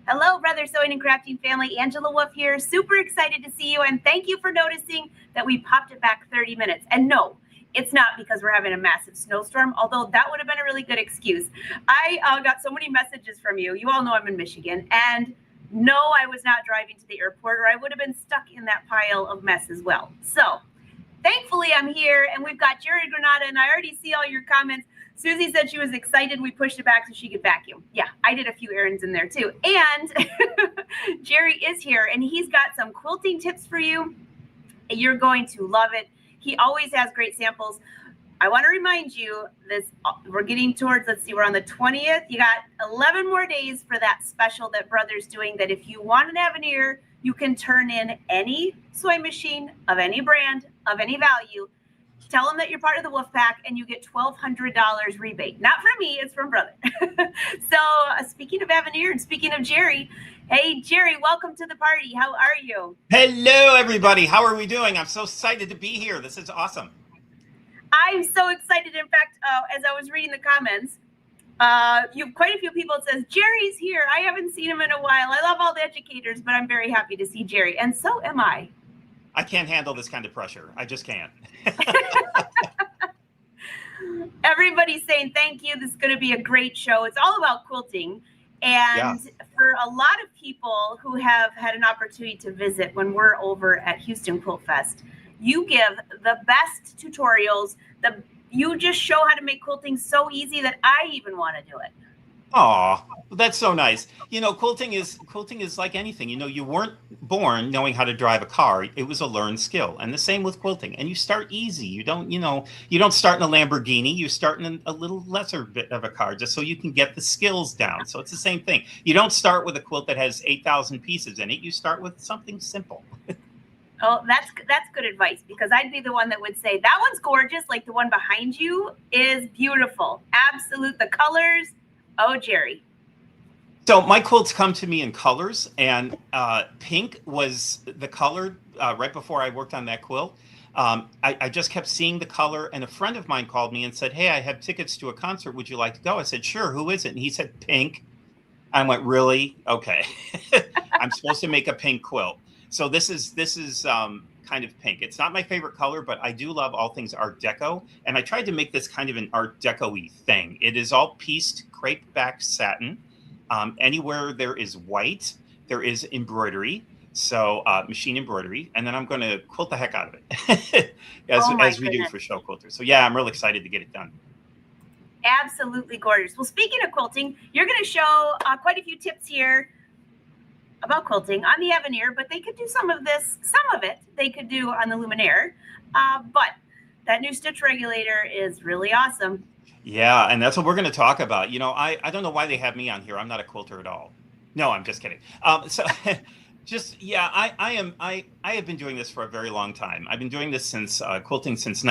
Hello, Brother Sewing and Crafting family. Angela Wolf here. Super excited to see you, and thank you for noticing that we popped it back 30 minutes. And no, it's not because we're having a massive snowstorm, although that would have been a really good excuse. I got so many messages from you. You all know I'm in Michigan, and no, I was not driving to the airport, or I would have been stuck in that pile of mess as well. So thankfully, I'm here, and we've got Jerry Granata, and I already see all your comments. Susie said she was excited we pushed it back so she could vacuum. Yeah, I did a few errands in there too. And Jerry is here, and he's got some quilting tips for you. You're going to love it. He always has great samples. I want to remind you this, we're getting towards, let's see, we're on the 20th. You got 11 more days for that special that Brother's doing, that if you want an Aveneer, you can turn in any sewing machine of any brand, of any value. Tell them that you're part of the Wolf Pack, and you get $1,200 rebate. Not from me, it's from Brother. So speaking of Aveneer and speaking of Jerry, hey, Jerry, welcome to the party. How are you? Hello, everybody. How are we doing? I'm so excited to be here. This is awesome. I'm so excited. In fact, as I was reading the comments, you have quite a few people that says, Jerry's here. I haven't seen him in a while. I love all the educators, but I'm very happy to see Jerry, and so am I. I can't handle this kind of pressure. I just can't. Everybody's saying thank you. This is going to be a great show. It's all about quilting. And for a lot of people who have had an opportunity to visit when we're over at Houston Quilt Fest, you give the best tutorials. You just show how to make quilting so easy that I even want to do it. Aw, that's so nice. You know, quilting is like anything. You know, you weren't born knowing how to drive a car. It was a learned skill. And the same with quilting. And you start easy. You don't start in a Lamborghini. You start in a little lesser bit of a car just so you can get the skills down. So it's the same thing. You don't start with a quilt that has 8,000 pieces in it. You start with something simple. Oh, that's good advice, because I'd be the one that would say that one's gorgeous. Like the one behind you is beautiful. Absolute. The colors. Oh, Jerry. So my quilts come to me in colors, and pink was the color right before I worked on that quilt. I just kept seeing the color, and a friend of mine called me and said, hey, I have tickets to a concert. Would you like to go? I said, sure. Who is it? And he said, pink. I went, really? Okay. I'm supposed to make a pink quilt. So this is kind of pink. It's not my favorite color, but I do love all things Art Deco. And I tried to make this kind of an Art Deco-y thing. It is all pieced crepe back satin. Anywhere there is white, there is embroidery. So machine embroidery. And then I'm going to quilt the heck out of it as we do for show quilters. So yeah, I'm really excited to get it done. Absolutely gorgeous. Well, speaking of quilting, you're going to show quite a few tips here about quilting on the Aveneer, but they could do some of it they could do on the Luminaire. But that new stitch regulator is really awesome. Yeah, and that's what we're going to talk about. You know, I don't know why they have me on here. I'm not a quilter at all. No, I'm just kidding. I have been doing this for a very long time. I've been doing this since quilting since 2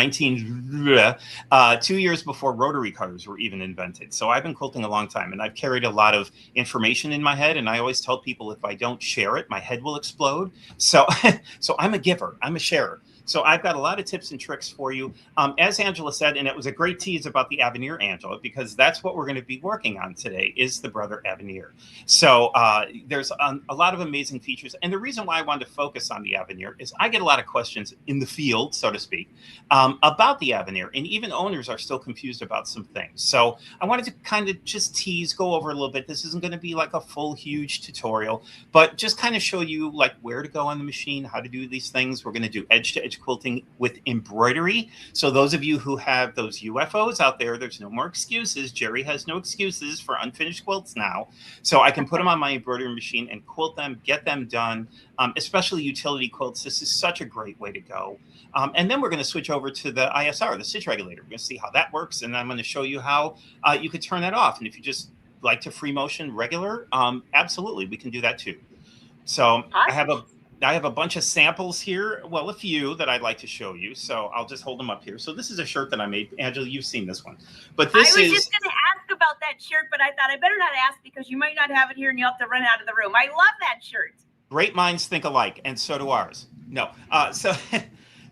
years before rotary cutters were even invented. So I've been quilting a long time, and I've carried a lot of information in my head. And I always tell people, if I don't share it, my head will explode. So I'm a giver. I'm a sharer. So I've got a lot of tips and tricks for you. As Angela said, and it was a great tease about the Aveneer, Angela, because that's what we're going to be working on today is the Brother Aveneer. So there's a lot of amazing features. And the reason why I wanted to focus on the Aveneer is I get a lot of questions in the field, so to speak, about the Aveneer. And even owners are still confused about some things. So I wanted to kind of just go over a little bit. This isn't going to be like a full, huge tutorial, but just kind of show you like where to go on the machine, how to do these things. We're going to do edge-to-edge quilting with embroidery. So those of you who have those UFOs out there, there's no more excuses. Jerry has no excuses for unfinished quilts now. So I can put them on my embroidery machine and quilt them, get them done, especially utility quilts. This is such a great way to go. And then we're going to switch over to the ISR, the stitch regulator. We're going to see how that works. And I'm going to show you how you could turn that off. And if you just like to free motion regular, absolutely, we can do that too. So I have a bunch of samples here. Well, a few that I'd like to show you. So I'll just hold them up here. So this is a shirt that I made. Angela, you've seen this one. But this I was just going to ask about that shirt, but I thought I better not ask because you might not have it here and you'll have to run out of the room. I love that shirt. Great minds think alike, and so do ours. No.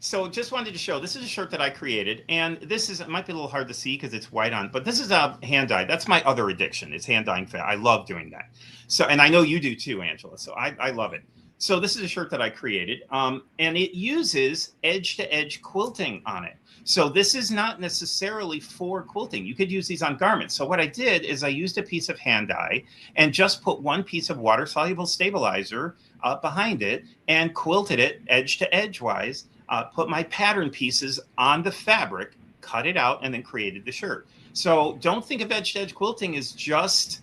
So just wanted to show, this is a shirt that I created, and this is, it might be a little hard to see because it's white on, but this is a hand dyed. That's my other addiction, is hand dyeing. I love doing that. So, and I know you do too, Angela. So I love it. So this is a shirt that I created, and it uses edge to edge quilting on it. So this is not necessarily for quilting. You could use these on garments. So what I did is I used a piece of hand dye and just put one piece of water soluble stabilizer behind it and quilted it edge to edge wise. Put my pattern pieces on the fabric, cut it out, and then created the shirt. So don't think of edge to edge quilting as just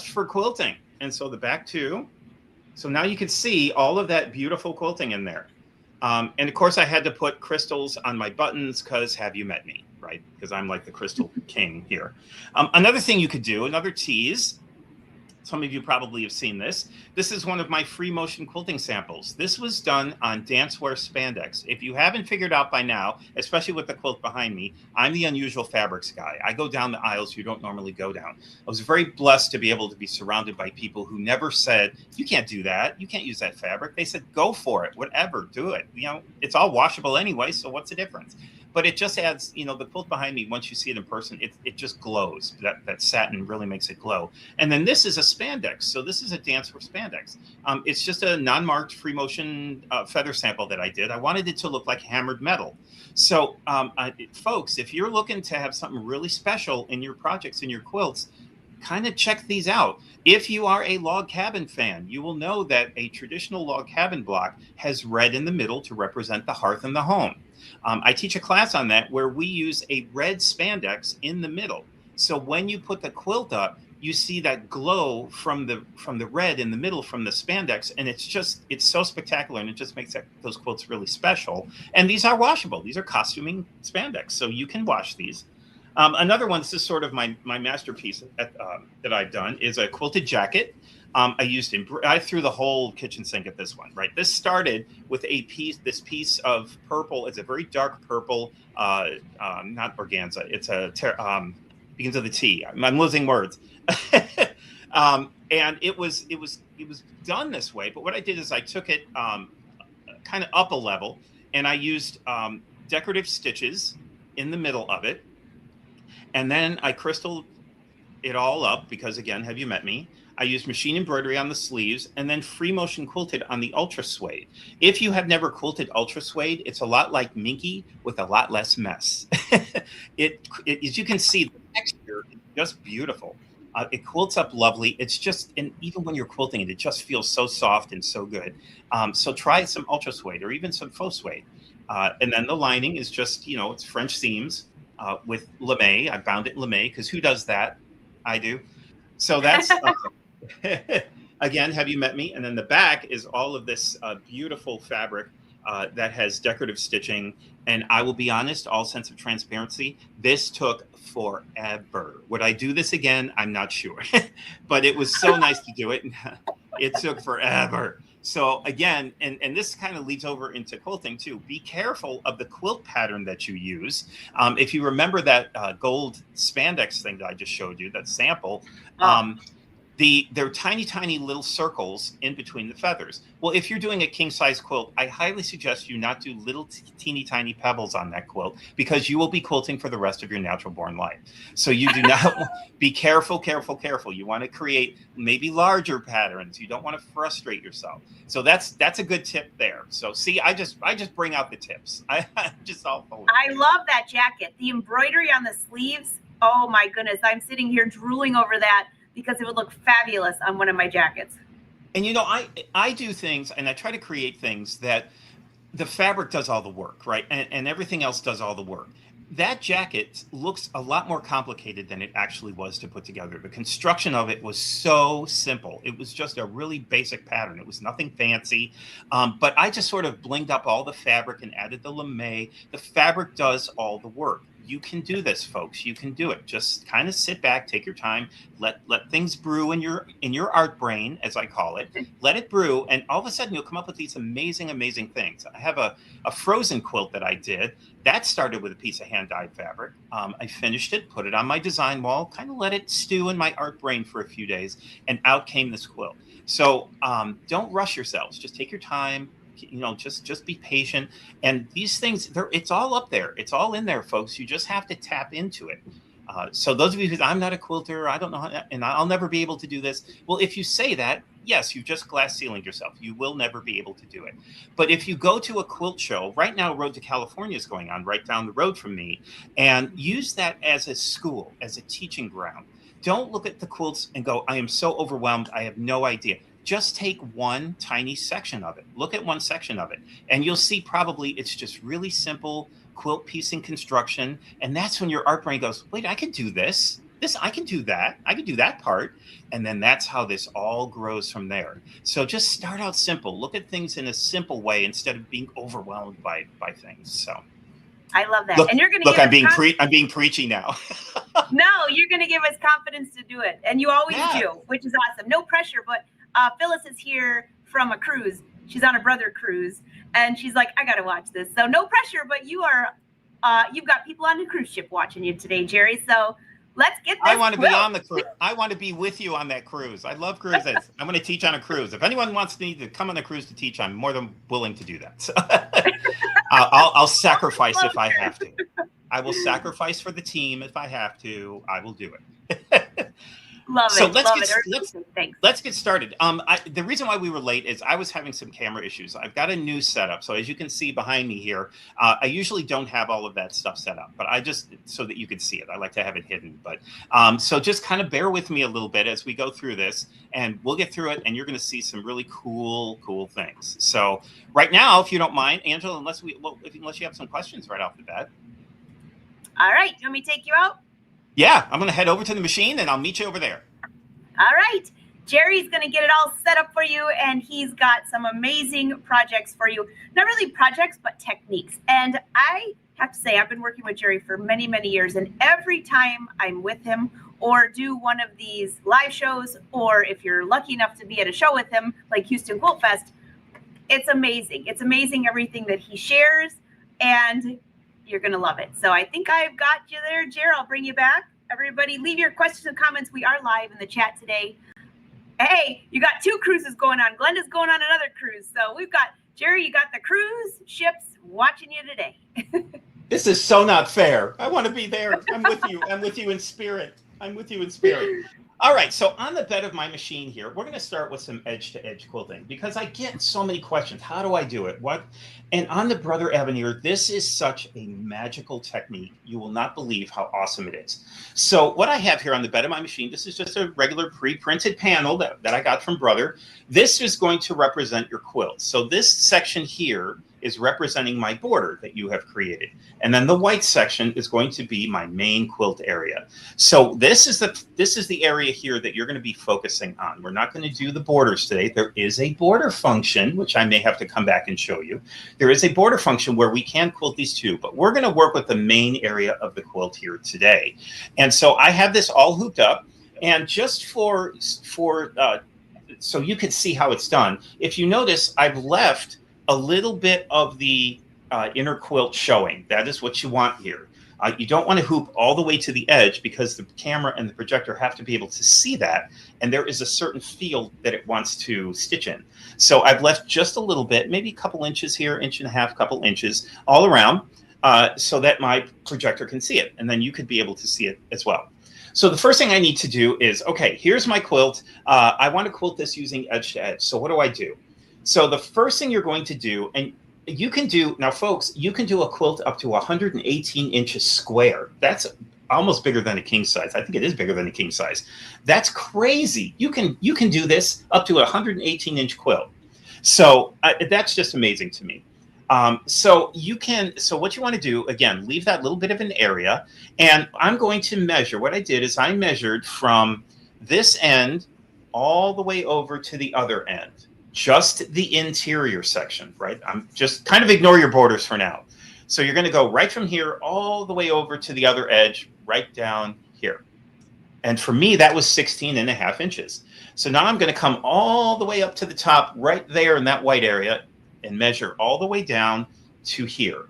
for quilting. And so the back too. So now you can see all of that beautiful quilting in there. And of course I had to put crystals on my buttons because have you met me, right? Because I'm like the crystal king here. Another thing you could do, another tease, some of you probably have seen this. This is one of my free motion quilting samples. This was done on dancewear spandex. If you haven't figured out by now, especially with the quilt behind me, I'm the unusual fabrics guy. I go down the aisles you don't normally go down. I was very blessed to be able to be surrounded by people who never said, you can't do that. You can't use that fabric. They said, go for it, whatever, do it. You know, it's all washable anyway, so what's the difference? But it just adds, you know, the quilt behind me, once you see it in person, it just glows. That satin really makes it glow. And then this is a spandex. So this is a dancewear spandex. It's just a non-marked free motion feather sample that I did. I wanted it to look like hammered metal. So folks, if you're looking to have something really special in your projects, in your quilts, kind of check these out. If you are a log cabin fan, you will know that a traditional log cabin block has red in the middle to represent the hearth and the home. I teach a class on that where we use a red spandex in the middle. So when you put the quilt up, you see that glow from the red in the middle from the spandex, and it's so spectacular, and it just makes those quilts really special. And these are washable. These are costuming spandex, so you can wash these. Another one, this is sort of my masterpiece that I've done, is a quilted jacket. I threw the whole kitchen sink at this one, right? This started with this piece of purple. It's a very dark purple, not organza. It's begins with a T. I'm losing words. And it was done this way. But what I did is I took it kind of up a level, and I used decorative stitches in the middle of it. And then I crystalled it all up because, again, have you met me? I used machine embroidery on the sleeves and then free motion quilted on the ultra suede. If you have never quilted ultra suede, it's a lot like Minky with a lot less mess. As you can see, the texture is just beautiful. It quilts up lovely. It's just, and even when you're quilting it, it just feels so soft and so good. So try some ultra suede or even some faux suede. And then the lining is just, you know, it's French seams with lame. I bound it in lame because who does that? I do. So that's, again, have you met me? And then the back is all of this beautiful fabric that has decorative stitching. And I will be honest, all sense of transparency, this took forever. Would I do this again? I'm not sure. But it was so nice to do it. It took forever. So again, and this kind of leads over into quilting too. Be careful of the quilt pattern that you use. If you remember that gold spandex thing that I just showed you, that sample, there are tiny, tiny little circles in between the feathers. Well, if you're doing a king size quilt, I highly suggest you not do little teeny tiny pebbles on that quilt because you will be quilting for the rest of your natural born life. So you do not be careful, careful, careful. You want to create maybe larger patterns. You don't want to frustrate yourself. So that's a good tip there. So see, I just bring out the tips. I'm just all for it. I love that jacket. The embroidery on the sleeves. Oh my goodness. I'm sitting here drooling over that, because it would look fabulous on one of my jackets. And you know, I do things and I try to create things that the fabric does all the work, right? And everything else does all the work. That jacket looks a lot more complicated than it actually was to put together. The construction of it was so simple. It was just a really basic pattern. It was nothing fancy. But I just sort of blinged up all the fabric and added the lame. The fabric does all the work. You can do this, folks. You can do it. Just kind of sit back, take your time, let things brew in your art brain, as I call it. Let it brew, and all of a sudden you'll come up with these amazing, amazing things. I have a frozen quilt that I did. That started with a piece of hand-dyed fabric. I finished it, put it on my design wall, kind of let it stew in my art brain for a few days, and out came this quilt. So don't rush yourselves. Just take your time. just be patient. And these things, it's all up there. It's all in there, folks. You just have to tap into it. So those of you who say, I'm not a quilter, I don't know how, and I'll never be able to do this. Well, if you say that, yes, you've just glass ceilinged yourself. You will never be able to do it. But if you go to a quilt show, right now, Road to California is going on right down the road from me, and use that as a school, as a teaching ground. Don't look at the quilts and go, I am so overwhelmed, I have no idea. Just take one tiny section of it. Look at one section of it, and you'll see probably it's just really simple quilt piecing construction. And that's when your art brain goes, wait, I can do this. I can do that. I can do that part. And then that's how this all grows from there. So just start out simple. Look at things in a simple way instead of being overwhelmed by things. So I love that. Look, and you're going to look, I'm being preachy now. No, you're going to give us confidence to do it. And you always do, which is awesome. No pressure. But Phyllis is here from a cruise. She's on a brother cruise. And she's like, I got to watch this. So no pressure, but you've got people on the cruise ship watching you today, Jerry. So let's get this. I want to be on the cruise. I want to be with you on that cruise. I love cruises. I'm going to teach on a cruise. If anyone wants me to come on a cruise to teach, I'm more than willing to do that. So I'll sacrifice if I have to. I will sacrifice for the team if I have to. I will do it. Love so it. Let's get started. The reason why we were late is I was having some camera issues. I've got a new setup. So as you can see behind me here, I usually don't have all of that stuff set up, but I just, so that you can see it, I like to have it hidden. But so just kind of bear with me a little bit as we go through this, and we'll get through it, and you're going to see some really cool things. So right now, if you don't mind, Angela, unless you have some questions right off the bat. All right. Do you want me to take you out? Yeah, I'm going to head over to the machine and I'll meet you over there. All right. Jerry's going to get it all set up for you, and he's got some amazing projects for you. Not really projects, but techniques. And I have to say, I've been working with Jerry for many, many years, and every time I'm with him or do one of these live shows, or if you're lucky enough to be at a show with him, like Houston Quilt Fest, it's amazing. It's amazing everything that he shares, and you're going to love it. So I think I've got you there, Jerry. I'll bring you back. Everybody, leave your questions and comments. We are live in the chat today. Hey, you got two cruises going on. Glenda's going on another cruise. So we've got, Jerry, you got the cruise ships watching you today. This is so not fair. I want to be there. I'm with you. I'm with you in spirit. All right, so on the bed of my machine here, we're going to start with some edge-to-edge quilting because I get so many questions. How do I do it? What? And on the Brother Aveneer, this is such a magical technique. You will not believe how awesome it is. So what I have here on the bed of my machine, this is just a regular pre-printed panel that I got from Brother. This is going to represent your quilt. So this section here is representing my border that you have created. And then the white section is going to be my main quilt area. So this is the area here that you're going to be focusing on. We're not going to do the borders today. There is a border function, which I may have to come back and show you. There is a border function where we can quilt these too, but we're going to work with the main area of the quilt here today. And so I have this all hooped up, and just so you can see how it's done, if you notice, I've left a little bit of the inner quilt showing. That is what you want here. You don't want to hoop all the way to the edge because the camera and the projector have to be able to see that. And there is a certain field that it wants to stitch in. So I've left just a little bit, maybe a couple inches here, inch and a half, couple inches all around so that my projector can see it. And then you could be able to see it as well. So the first thing I need to do is, okay, here's my quilt. I want to quilt this using edge to edge. So what do I do? So the first thing you're going to do, and you can do, now folks, you can do a quilt up to 118 inches square. That's almost bigger than a king size. I think it is bigger than a king size. That's crazy. You can do this up to a 118-inch quilt. So that's just amazing to me. So what you want to do, again, leave that little bit of an area, and I'm going to measure. What I did is I measured from this end all the way over to the other end. Just the interior section, right? I'm just kind of ignore your borders for now. So you're going to go right from here all the way over to the other edge, right down here. And for me, that was 16.5 inches. So now I'm going to come all the way up to the top right there in that white area and measure all the way down to here.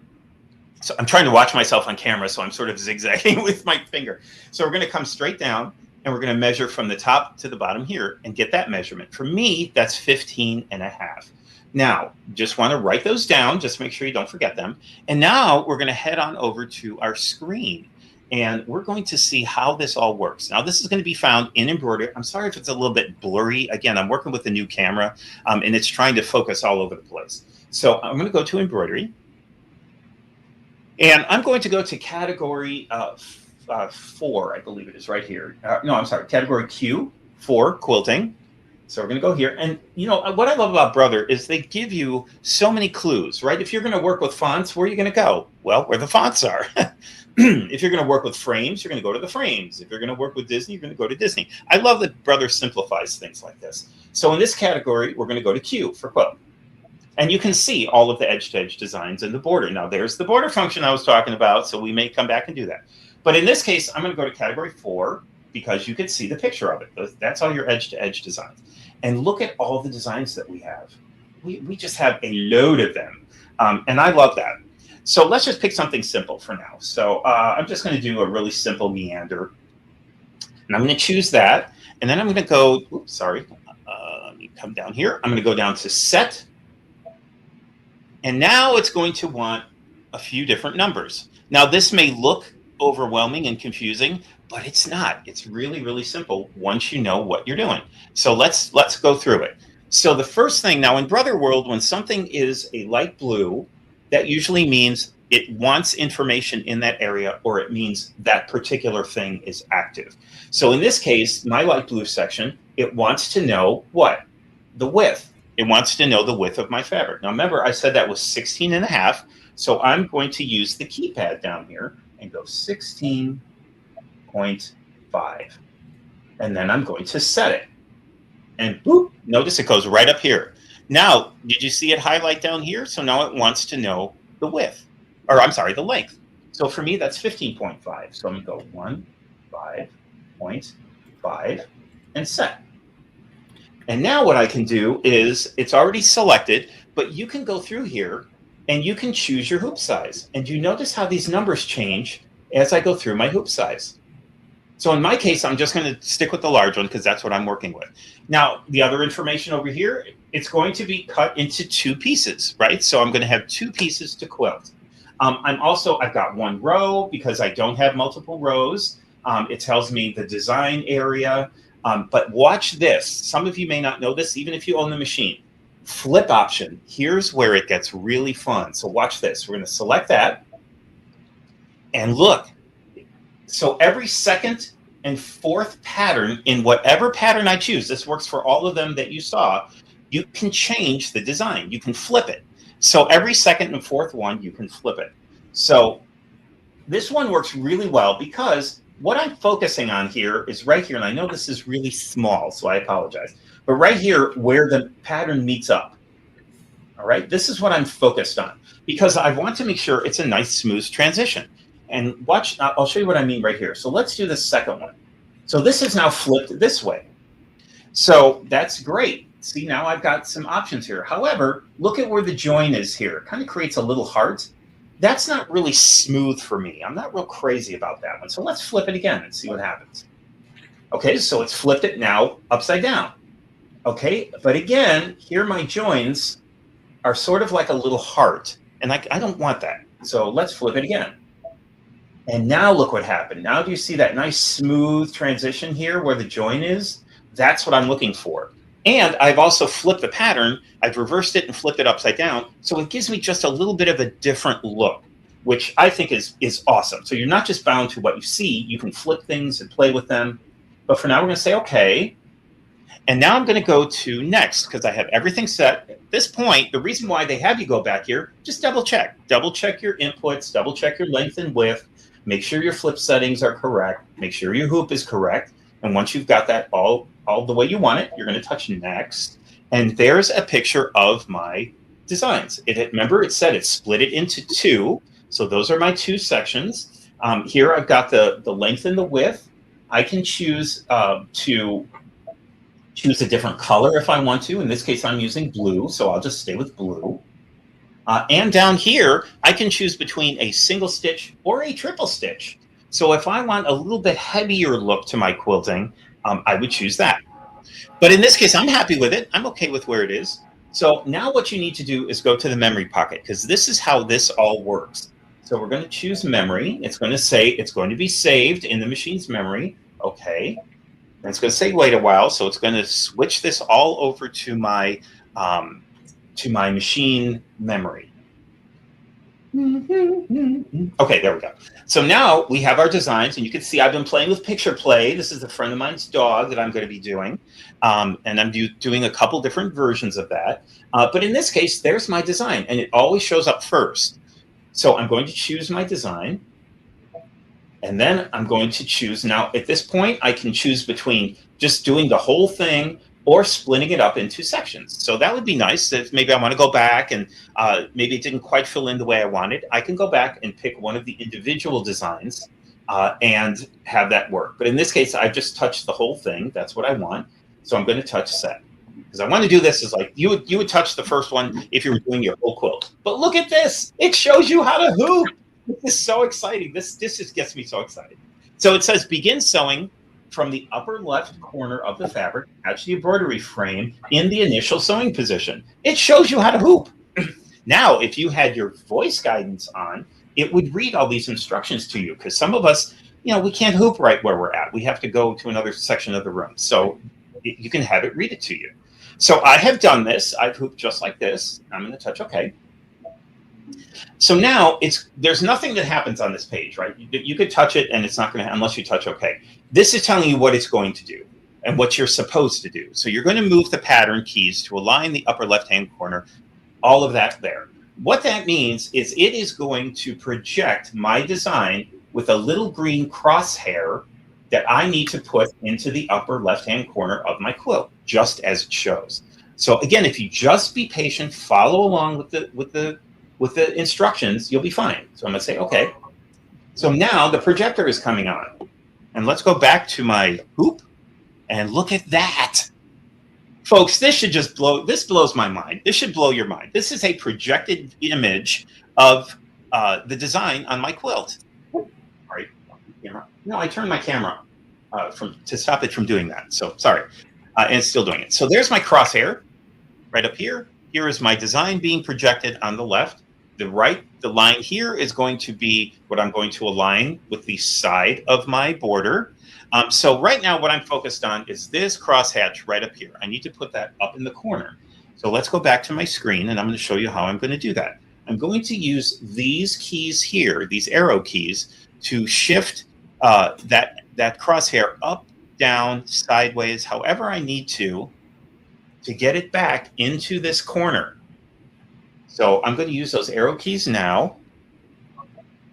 So I'm trying to watch myself on camera, so I'm sort of zigzagging with my finger. So we're going to come straight down, and we're going to measure from the top to the bottom here and get that measurement. For me, that's 15.5. Now, just want to write those down, just make sure you don't forget them. And now we're going to head on over to our screen and we're going to see how this all works. Now, this is going to be found in embroidery. I'm sorry if it's a little bit blurry. Again, I'm working with a new camera and it's trying to focus all over the place. So I'm going to go to embroidery and I'm going to go to category 4, I believe it is right here. No, I'm sorry, category Q for quilting. So we're going to go here. And, you know, what I love about Brother is they give you so many clues, right? If you're going to work with fonts, where are you going to go? Well, where the fonts are. If you're going to work with frames, you're going to go to the frames. If you're going to work with Disney, you're going to go to Disney. I love that Brother simplifies things like this. So in this category, we're going to go to Q for quilt. And you can see all of the edge-to-edge designs in the border. Now, there's the border function I was talking about, so we may come back and do that. But in this case, I'm going to go to category 4 because you can see the picture of it. That's all your edge-to-edge designs. And look at all the designs that we have. We just have a load of them. And I love that. So let's just pick something simple for now. So I'm just going to do a really simple meander. And I'm going to choose that. And then I'm going to go, oops, sorry. Let me come down here. I'm going to go down to set. And now it's going to want a few different numbers. Now, this may look overwhelming and confusing, but it's not. It's really, really simple once you know what you're doing. So let's go through it. So the first thing now in Brother World, when something is a light blue, that usually means it wants information in that area, or it means that particular thing is active. So in this case, my light blue section, it wants to know what? The width. It wants to know the width of my fabric. Now remember, I said that was 16.5. So I'm going to use the keypad down here and go 16.5. And then I'm going to set it. And boop, notice it goes right up here. Now, did you see it highlight down here? So now it wants to know the width, or I'm sorry, the length. So for me, that's 15.5. So I'm going to go 15.5 and set. And now what I can do is, it's already selected, but you can go through here and you can choose your hoop size. And you notice how these numbers change as I go through my hoop size. So in my case, I'm just going to stick with the large one because that's what I'm working with. Now, the other information over here, it's going to be cut into 2 pieces, right? So I'm going to have 2 pieces to quilt. I've got 1 row because I don't have multiple rows. It tells me the design area. But watch this. Some of you may not know this, even if you own the machine. Flip option. Here's where it gets really fun. So watch this. We're going to select that. And look. So every second and fourth pattern in whatever pattern I choose, this works for all of them that you saw, you can change the design. You can flip it. So every second and fourth one, you can flip it. So this one works really well because what I'm focusing on here is right here, and I know this is really small, so I apologize, but right here where the pattern meets up. All right, this is what I'm focused on because I want to make sure it's a nice, smooth transition. And watch, I'll show you what I mean right here. So let's do the second one. So this is now flipped this way. So that's great. See, now I've got some options here. However, look at where the join is here. It kind of creates a little heart. That's not really smooth for me. I'm not real crazy about that one. So let's flip it again and see what happens. Okay, so it's flipped it now upside down. Okay, but again, here my joins are sort of like a little heart. And I don't want that. So let's flip it again. And now look what happened. Now do you see that nice smooth transition here where the join is? That's what I'm looking for. And I've also flipped the pattern. I've reversed it and flipped it upside down. So it gives me just a little bit of a different look, which I think is awesome. So you're not just bound to what you see. You can flip things and play with them. But for now, we're going to say, okay. And now I'm going to go to next because I have everything set. At this point, the reason why they have you go back here, just double check. Double check your inputs. Double check your length and width. Make sure your flip settings are correct. Make sure your hoop is correct. And once you've got that all the way you want it, you're going to touch next. And there's a picture of my designs. Remember, it said it split it into 2. So those are my 2 sections. Here I've got the length and the width. I can choose to choose a different color if I want to. In this case, I'm using blue, so I'll just stay with blue. And down here, I can choose between a single stitch or a triple stitch. So if I want a little bit heavier look to my quilting, I would choose that. But in this case, I'm happy with it. I'm okay with where it is. So now what you need to do is go to the memory pocket, because this is how this all works. So we're going to choose memory. It's going to say it's going to be saved in the machine's memory. Okay. And it's going to say wait a while. So it's going to switch this all over to my machine memory. Okay, there we go. So now we have our designs, and you can see I've been playing with picture play. This is a friend of mine's dog that I'm going to be doing, and I'm doing a couple different versions of that. But in this case, there's my design, and it always shows up first. So I'm going to choose my design, and then I'm going to choose. Now, at this point, I can choose between just doing the whole thing or splitting it up into sections. So that would be nice. If maybe I want to go back and maybe it didn't quite fill in the way I wanted, I can go back and pick one of the individual designs and have that work. But in this case, I've just touched the whole thing. That's what I want. So I'm going to touch set. Because I want to do this is like you would touch the first one if you were doing your whole quilt. But look at this. It shows you how to hoop. This is so exciting. This just gets me so excited. So it says begin sewing from the upper left corner of the fabric, attach the embroidery frame in the initial sewing position. It shows you how to hoop. Now, if you had your voice guidance on, it would read all these instructions to you, because some of us, we can't hoop right where we're at. We have to go to another section of the room. So you can have it read it to you. So I have done this. I've hooped just like this. I'm going to touch OK. So now there's nothing that happens on this page, right? You could touch it and it's not going to, unless you touch OK. This is telling you what it's going to do and what you're supposed to do. So you're going to move the pattern keys to align the upper left-hand corner, all of that there. What that means is it is going to project my design with a little green crosshair that I need to put into the upper left-hand corner of my quilt, just as it shows. So again, if you just be patient, follow along with the instructions, you'll be fine. So I'm going to say, okay. So now the projector is coming on. And let's go back to my hoop and look at that. Folks, this blows my mind. This should blow your mind. This is a projected image of the design on my quilt. All right. No, I turned my camera to stop it from doing that. So sorry. And it's still doing it. So there's my crosshair right up here. Here is my design being projected on the left. The line here is going to be what I'm going to align with the side of my border. So right now what I'm focused on is this crosshatch right up here. I need to put that up in the corner. So let's go back to my screen, and I'm going to show you how I'm going to do that. I'm going to use these keys here, these arrow keys, to shift that crosshair up, down, sideways, however I need to get it back into this corner. So I'm going to use those arrow keys now,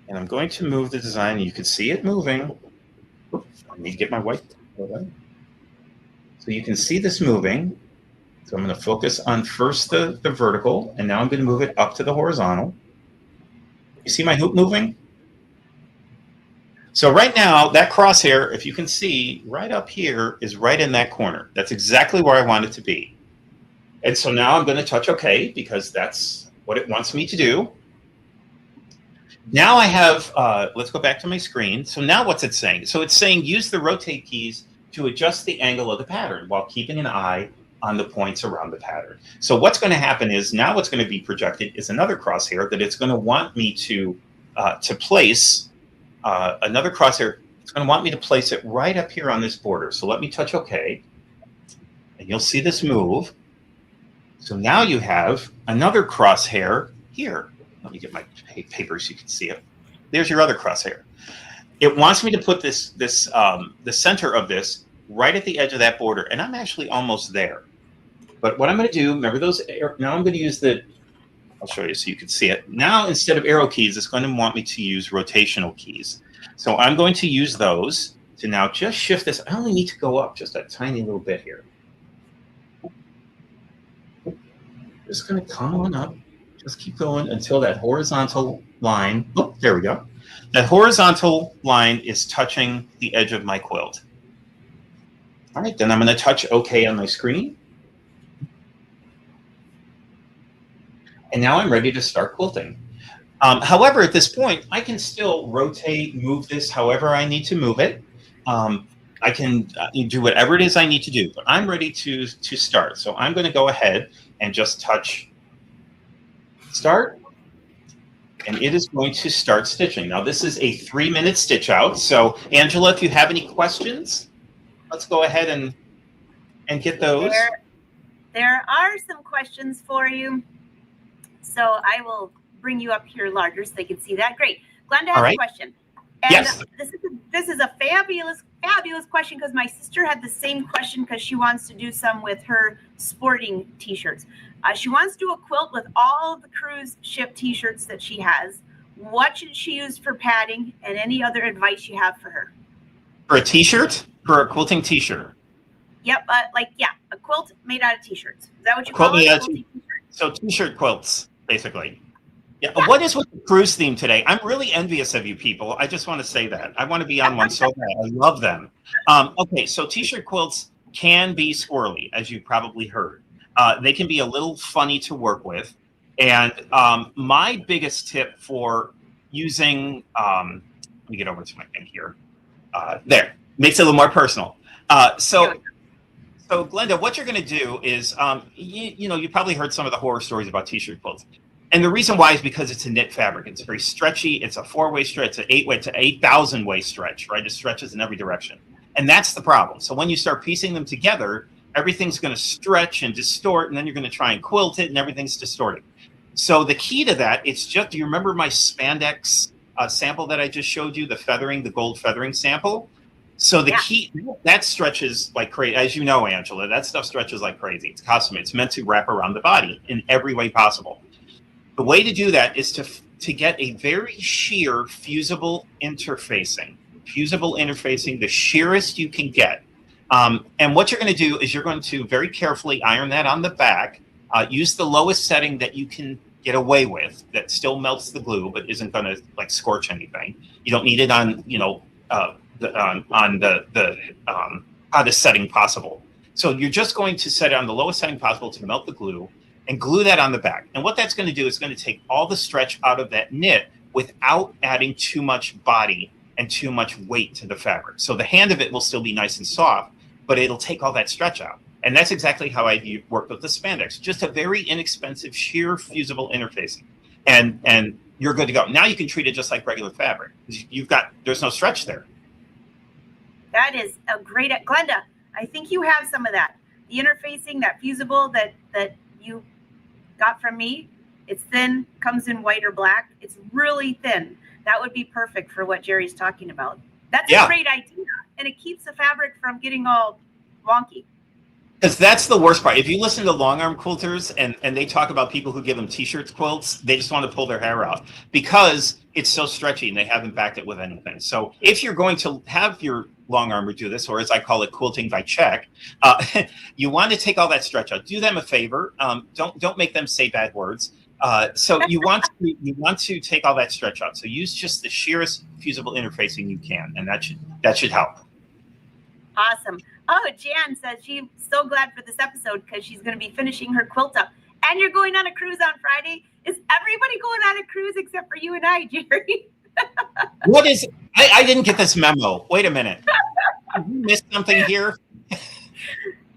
and I'm going to move the design. You can see it moving. Oops, I need to get my white. So you can see this moving. So I'm going to focus on first the vertical, and now I'm going to move it up to the horizontal. You see my hoop moving? So right now, that crosshair, if you can see, right up here is right in that corner. That's exactly where I want it to be. And so now I'm going to touch OK, because that's what it wants me to do. Now I have, let's go back to my screen. So now what's it saying? So it's saying use the rotate keys to adjust the angle of the pattern while keeping an eye on the points around the pattern. So what's going to happen is now what's going to be projected is another crosshair that it's going to want me to place another crosshair. It's going to want me to place it right up here on this border. So let me touch OK, and you'll see this move. So now you have another crosshair here. Let me get my paper so you can see it. There's your other crosshair. It wants me to put the center of this right at the edge of that border, and I'm actually almost there. But what I'm going to do, remember those? Now I'm going to use I'll show you so you can see it. Now instead of arrow keys, it's going to want me to use rotational keys. So I'm going to use those to now just shift this. I only need to go up just a tiny little bit here. Just going to come on up. Just keep going until that horizontal line. Oh, there we go. That horizontal line is touching the edge of my quilt. All right, then I'm going to touch OK on my screen. And now I'm ready to start quilting. However, at this point, I can still rotate, move this however I need to move it. I can do whatever it is I need to do, but I'm ready to start. So I'm going to go ahead and just touch start, and it is going to start stitching. Now this is a 3-minute stitch out. So Angela, if you have any questions, let's go ahead and get those. There are some questions for you. So I will bring you up here larger so they can see that. Great. Glenda has a question. And yes. This is a fabulous question because my sister had the same question because she wants to do some with her sporting t-shirts. She wants to do a quilt with all of the cruise ship t-shirts that she has. What should she use for padding, and any other advice you have for her? For a t-shirt? For a quilting t-shirt? Yep, a quilt made out of t-shirts. Is that what you call it? So t-shirt quilts, basically. Yeah. What is with the cruise theme today? I'm really envious of you people. I just want to say that. I want to be on one so bad. I love them. Okay, so t-shirt quilts can be squirrely, as you probably heard. They can be a little funny to work with. And my biggest tip for using, let me get over to my thing here. There, makes it a little more personal. So Glenda, what you're going to do is, you probably heard some of the horror stories about t-shirt quilts. And the reason why is because it's a knit fabric. It's very stretchy. It's a 4-way stretch. It's an 8-way. It's an 8,000-way stretch, right? It stretches in every direction. And that's the problem. So when you start piecing them together, everything's going to stretch and distort, and then you're going to try and quilt it, and everything's distorted. So the key to that, it's just, do you remember my spandex sample that I just showed you, the gold feathering sample? So the key, that stretches like crazy. As you know, Angela, that stuff stretches like crazy. It's custom. It's meant to wrap around the body in every way possible. The way to do that is to get a very sheer fusible interfacing, the sheerest you can get. And what you're going to do is you're going to very carefully iron that on the back. Use the lowest setting that you can get away with that still melts the glue but isn't going to like scorch anything. You don't need it on the hottest setting possible. So you're just going to set it on the lowest setting possible to melt the glue and glue that on the back. And what that's going to do is going to take all the stretch out of that knit without adding too much body and too much weight to the fabric. So the hand of it will still be nice and soft, but it'll take all that stretch out. And that's exactly how I work with the spandex. Just a very inexpensive, sheer, fusible interfacing. And you're good to go. Now you can treat it just like regular fabric. There's no stretch there. That is a great, Glenda, I think you have some of that. The interfacing, that fusible that you got from me, it's thin, comes in white or black. It's really thin. That would be perfect for what Jerry's talking about. That's a great idea. And it keeps the fabric from getting all wonky. Because that's the worst part. If you listen to long arm quilters and they talk about people who give them t-shirts quilts, they just want to pull their hair out because it's so stretchy and they haven't backed it with anything. So if you're going to have your long armer do this, or as I call it, quilting by check, you want to take all that stretch out. Do them a favor. Don't make them say bad words. So you want to take all that stretch out. So use just the sheerest fusible interfacing you can, and that should help. Awesome. Oh, Jan says she's so glad for this episode because she's going to be finishing her quilt up. And you're going on a cruise on Friday. Is everybody going on a cruise except for you and I, Jerry? What is? I didn't get this memo. Wait a minute. Did you miss something here?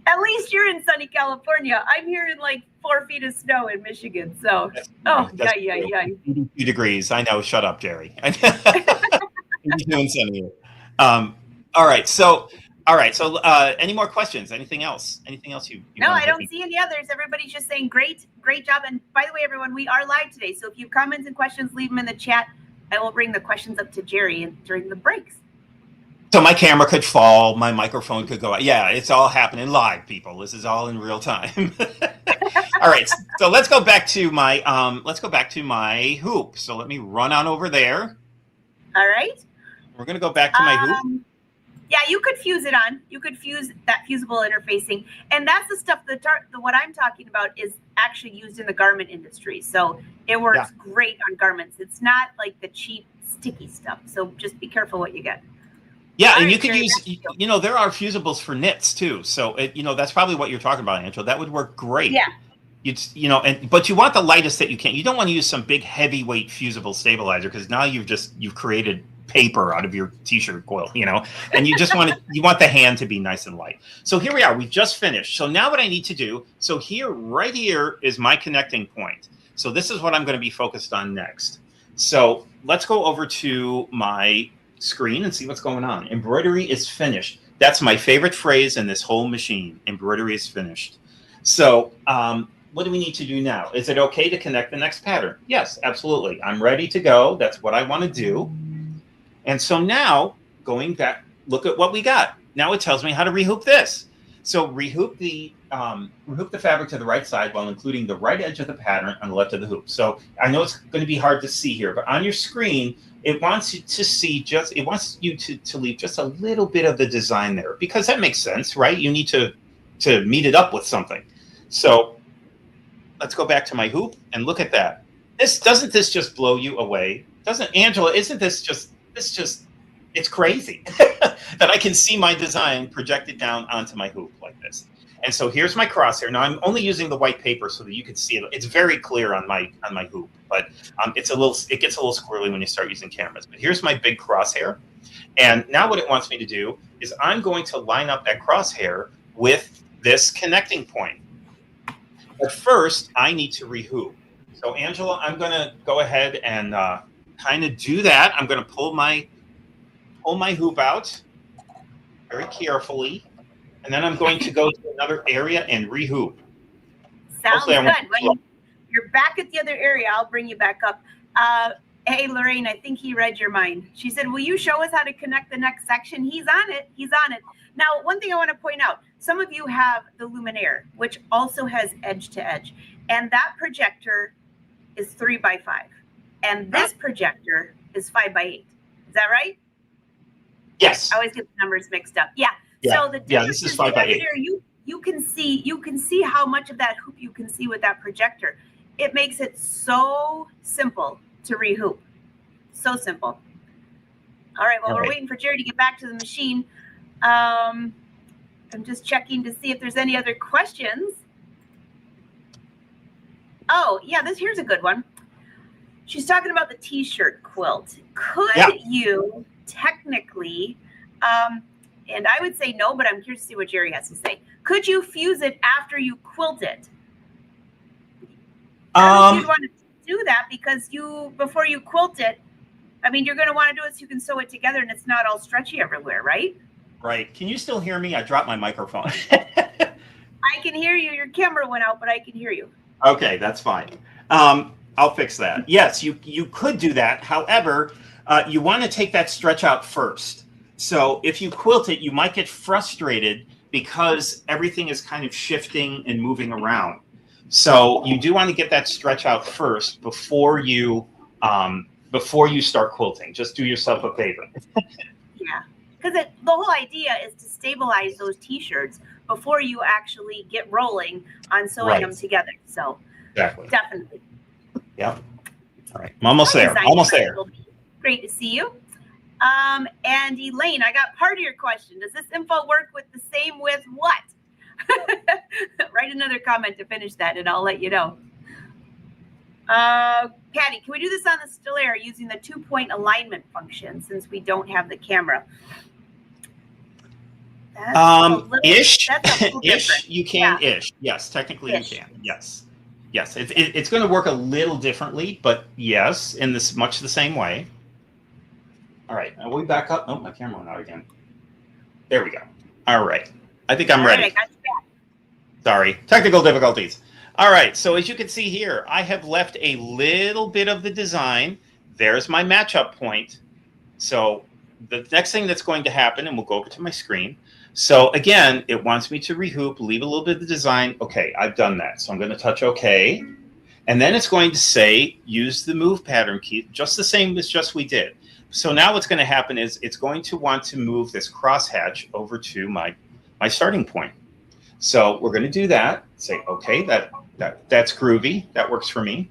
At least you're in sunny California. I'm here in like 4 feet of snow in Michigan. So, yeah. 82 degrees. I know. Shut up, Jerry. You're doing sunny. All right. So, any more questions? Anything else? Anything else you No, I don't see any others. Everybody's just saying great job. And by the way, everyone, we are live today. So if you have comments and questions, leave them in the chat. I will bring the questions up to Jerry during the breaks. So my camera could fall, my microphone could go out. Yeah, it's all happening live, people. This is all in real time. All right, so let's go back to my hoop. So let me run on over there. All right. We're gonna go back to my hoop. Yeah, you could fuse it on. You could fuse that fusible interfacing, and that's the stuff what I'm talking about is actually used in the garment industry. So it works great on garments. It's not like the cheap sticky stuff. So just be careful what you get. Yeah, and you could use, there are fusibles for knits too. So, that's probably what you're talking about, Angela. That would work great. Yeah. But you want the lightest that you can. You don't want to use some big heavyweight fusible stabilizer because now you've created paper out of your t-shirt quilt, you know, and you just you want the hand to be nice and light. So here we are, we just finished. So now what I need to do, so here, right here is my connecting point. So this is what I'm going to be focused on next. So let's go over to my screen and see what's going on. Embroidery is finished. That's my favorite phrase in this whole machine. Embroidery is finished. So what do we need to do now? Is it okay to connect the next pattern? Yes, absolutely. I'm ready to go. That's what I want to do. And so now, going back, look at what we got. Now it tells me how to rehoop this. So rehoop the fabric to the right side while including the right edge of the pattern on the left of the hoop. So I know it's going to be hard to see here, but on your screen, it wants you to see it wants you to leave just a little bit of the design there, because that makes sense, right? You need to meet it up with something. So let's go back to my hoop and look at that. Doesn't this just blow you away? Doesn't, Angela, isn't this just, it's crazy that I can see my design projected down onto my hoop like this. And so here's my crosshair. Now I'm only using the white paper so that you can see it. It's very clear on my hoop, but it gets a little squirrely when you start using cameras. But here's my big crosshair. And now what it wants me to do is I'm going to line up that crosshair with this connecting point. But first, I need to rehoop. So Angela, I'm going to go ahead and kind of do that. I'm going to pull my hoop out very carefully, and then I'm going to go to another area and rehoop. Sounds good. When you're back at the other area, I'll bring you back up. Hey, Lorraine, I think he read your mind. She said, will you show us how to connect the next section? He's on it. He's on it. Now, one thing I want to point out, some of you have the Luminaire, which also has edge to edge, and that projector is 3x5, and this projector is 5x8. Is that right? Yes. I always get the numbers mixed up. Yeah. So the difference this is 5x8. You can see how much of that hoop you can see with that projector. It makes it so simple to rehoop. So simple. All right. Well, we're waiting for Jerry to get back to the machine. I'm just checking to see if there's any other questions. Oh, yeah, here's a good one. She's talking about the t-shirt quilt. Could you technically, and I would say no, but I'm curious to see what Jerry has to say. Could you fuse it after you quilt it? I don't think you'd want to do that because before you quilt it, I mean, you're going to want to do it so you can sew it together and it's not all stretchy everywhere, right? Right. Can you still hear me? I dropped my microphone. I can hear you. Your camera went out, but I can hear you. Okay, that's fine. I'll fix that. Yes, you could do that. However, you want to take that stretch out first. So if you quilt it, you might get frustrated because everything is kind of shifting and moving around. So you do want to get that stretch out first before you start quilting. Just do yourself a favor. Yeah, because the whole idea is to stabilize those t-shirts before you actually get rolling on sewing them together. So exactly. Definitely. Yep. All right. I'm almost there. Almost there. Great to see you. And Elaine, I got part of your question. Does this info work with the same with what? Write another comment to finish that and I'll let you know. Patty, can we do this on the still air using the 2-point alignment function since we don't have the camera? Ish. You can ish. Yes, technically you can. Yes. Yes. It's going to work a little differently, but yes, in much the same way. All right. Are we back up? Oh, my camera went out again. There we go. All right. I think I'm ready. I got you back. Sorry. Technical difficulties. All right. So as you can see here, I have left a little bit of the design. There's my matchup point. So the next thing that's going to happen, and we'll go over to my screen. So again, it wants me to rehoop, leave a little bit of the design. Okay, I've done that. So I'm going to touch OK. And then it's going to say, use the move pattern key, just the same as just we did. So now what's going to happen is it's going to want to move this crosshatch over to my starting point. So we're going to do that. Say, OK, that's groovy. That works for me.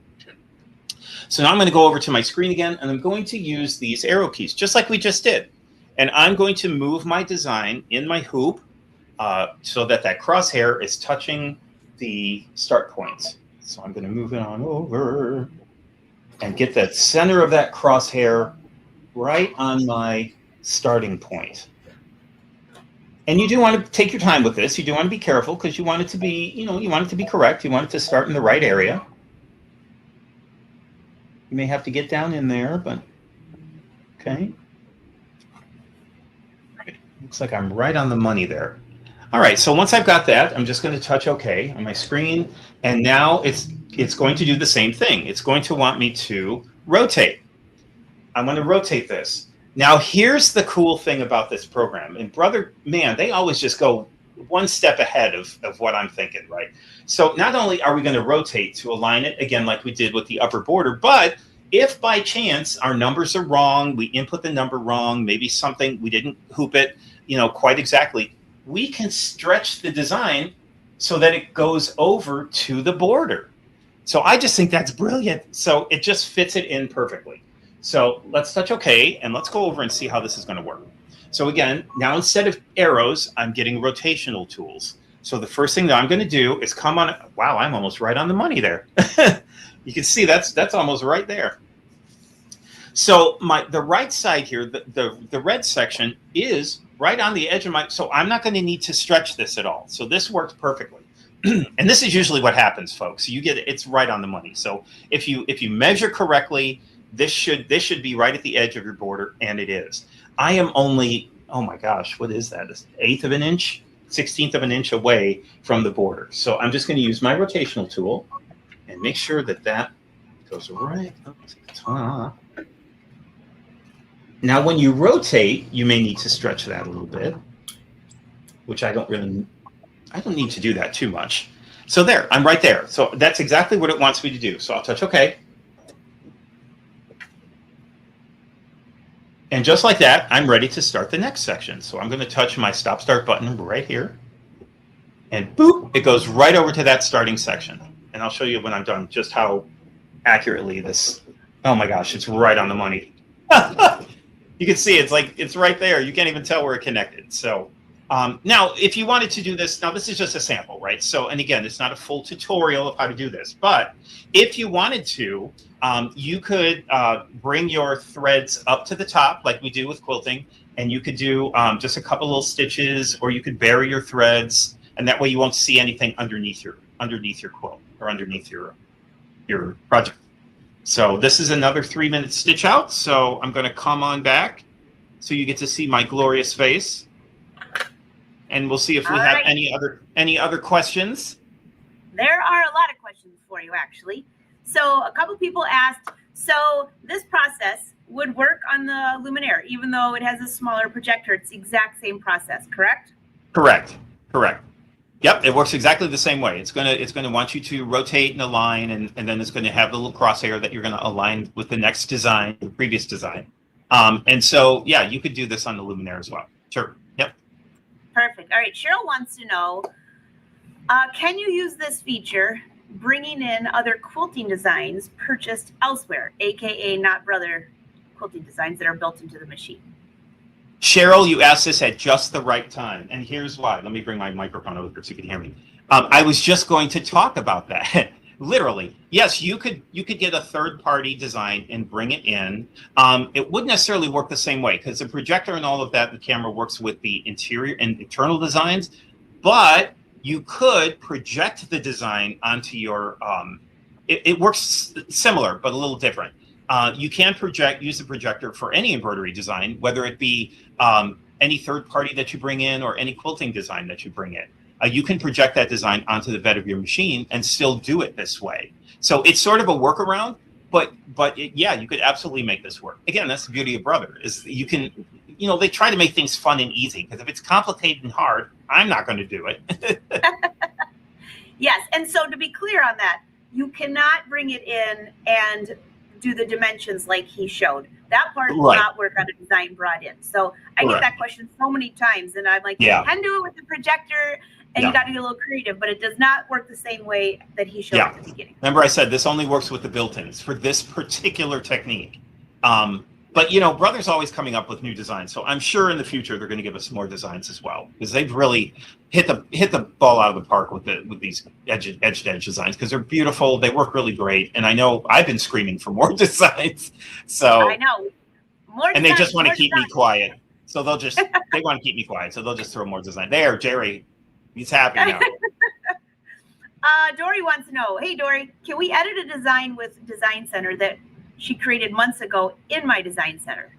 So now I'm going to go over to my screen again, and I'm going to use these arrow keys, just like we just did. And I'm going to move my design in my hoop so that crosshair is touching the start points. So I'm going to move it on over and get the center of that crosshair right on my starting point. And you do want to take your time with this. You do want to be careful because you want it to be, you want it to be correct. You want it to start in the right area. You may have to get down in there, but okay. Right. Looks like I'm right on the money there. All right, so once I've got that, I'm just going to touch OK on my screen. And now it's going to do the same thing. It's going to want me to rotate. I'm going to rotate this. Now, here's the cool thing about this program. And Brother, man, they always just go one step ahead of what I'm thinking, right? So not only are we going to rotate to align it, again, like we did with the upper border, but if by chance our numbers are wrong, we input the number wrong, maybe something, we didn't hoop it, quite exactly, we can stretch the design so that it goes over to the border. So I just think that's brilliant. So it just fits it in perfectly. So let's touch OK, and let's go over and see how this is going to work. So again, now instead of arrows, I'm getting rotational tools. So the first thing that I'm going to do is come on. Wow, I'm almost right on the money there. You can see that's almost right there. So the right side here, the red section is right on the edge of my. So I'm not going to need to stretch this at all. So this works perfectly. And this is usually what happens, folks. You get it's right on the money. So if you measure correctly, this should be right at the edge of your border, and it is. I am only, oh my gosh, what is that? It's 1/8 of an inch, 1/16 of an inch away from the border. So I'm just going to use my rotational tool and make sure that goes right up to the top. Now, when you rotate, you may need to stretch that a little bit, which I don't need to do that too much. So there, I'm right there. So that's exactly what it wants me to do. So I'll touch OK. And just like that, I'm ready to start the next section. So I'm going to touch my stop start button right here. And boop, it goes right over to that starting section. And I'll show you when I'm done just how accurately this, oh my gosh, it's right on the money. You can see it's right there. You can't even tell where it connected. So now if you wanted to do this, now this is just a sample, right? So, and again, it's not a full tutorial of how to do this, but if you wanted to, you could bring your threads up to the top like we do with quilting, and you could do just a couple little stitches, or you could bury your threads, and that way you won't see anything underneath your quilt or underneath your project. So this is another 3-minute stitch out. So I'm going to come on back so you get to see my glorious face, and we'll see if we have any other questions. There are a lot of questions for you, actually. So a couple people asked, so this process would work on the Luminaire, even though it has a smaller projector. It's the exact same process, correct? Correct. Yep, it works exactly the same way. It's gonna want you to rotate and align, and then it's going to have the little crosshair that you're going to align with the next design, the previous design. And so, yeah, you could do this on the Luminaire as well. Sure. Yep. Perfect. All right. Cheryl wants to know, can you use this feature bringing in other quilting designs purchased elsewhere, aka not Brother quilting designs that are built into the machine? Cheryl, you asked this at just the right time, and here's why. Let me bring my microphone over so you can hear me. I was just going to talk about that. Literally, yes, you could get a third-party design and bring it in. It wouldn't necessarily work the same way because the projector and all of that, the camera works with the interior and internal designs, but you could project the design onto your. It works similar, but a little different. You can use the projector for any embroidery design, whether it be any third party that you bring in or any quilting design that you bring in. You can project that design onto the bed of your machine and still do it this way. So it's sort of a workaround, but yeah, you could absolutely make this work. Again, that's the beauty of Brother, is you can, they try to make things fun and easy, because if it's complicated and hard, I'm not going to do it. Yes, and so to be clear on that, you cannot bring it in and do the dimensions like he showed. That part will not work on a design brought in. So I get that question so many times, and I'm like, you can do it with the projector, and you got to get a little creative, but it does not work the same way that he showed at the beginning. Remember I said this only works with the built-ins for this particular technique. But Brother's always coming up with new designs, so I'm sure in the future they're going to give us more designs as well, because they've really hit the ball out of the park with these edge designs, because they're beautiful, they work really great, and I know I've been screaming for more designs. So I know More And they design, just want to more keep me design. quiet. So they want to keep me quiet. So they'll just throw more design. There, Jerry, he's happy now. Dory wants to know, hey, Dory, can we edit a design with Design Center that she created months ago in my Design Center?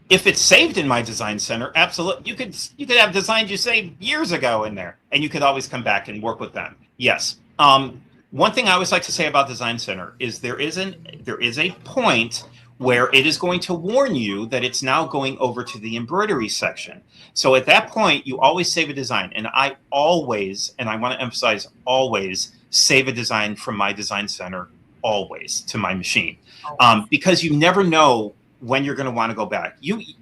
If it's saved in my Design Center, absolutely. You could have designs you saved years ago in there, and you could always come back and work with them. Yes. One thing I always like to say about Design Center is there is a point where it is going to warn you that it's now going over to the embroidery section. So at that point, you always save a design. And I always, and I want to emphasize always, save a design from my Design Center always to my machine. Because you never know when you're going to want to go back.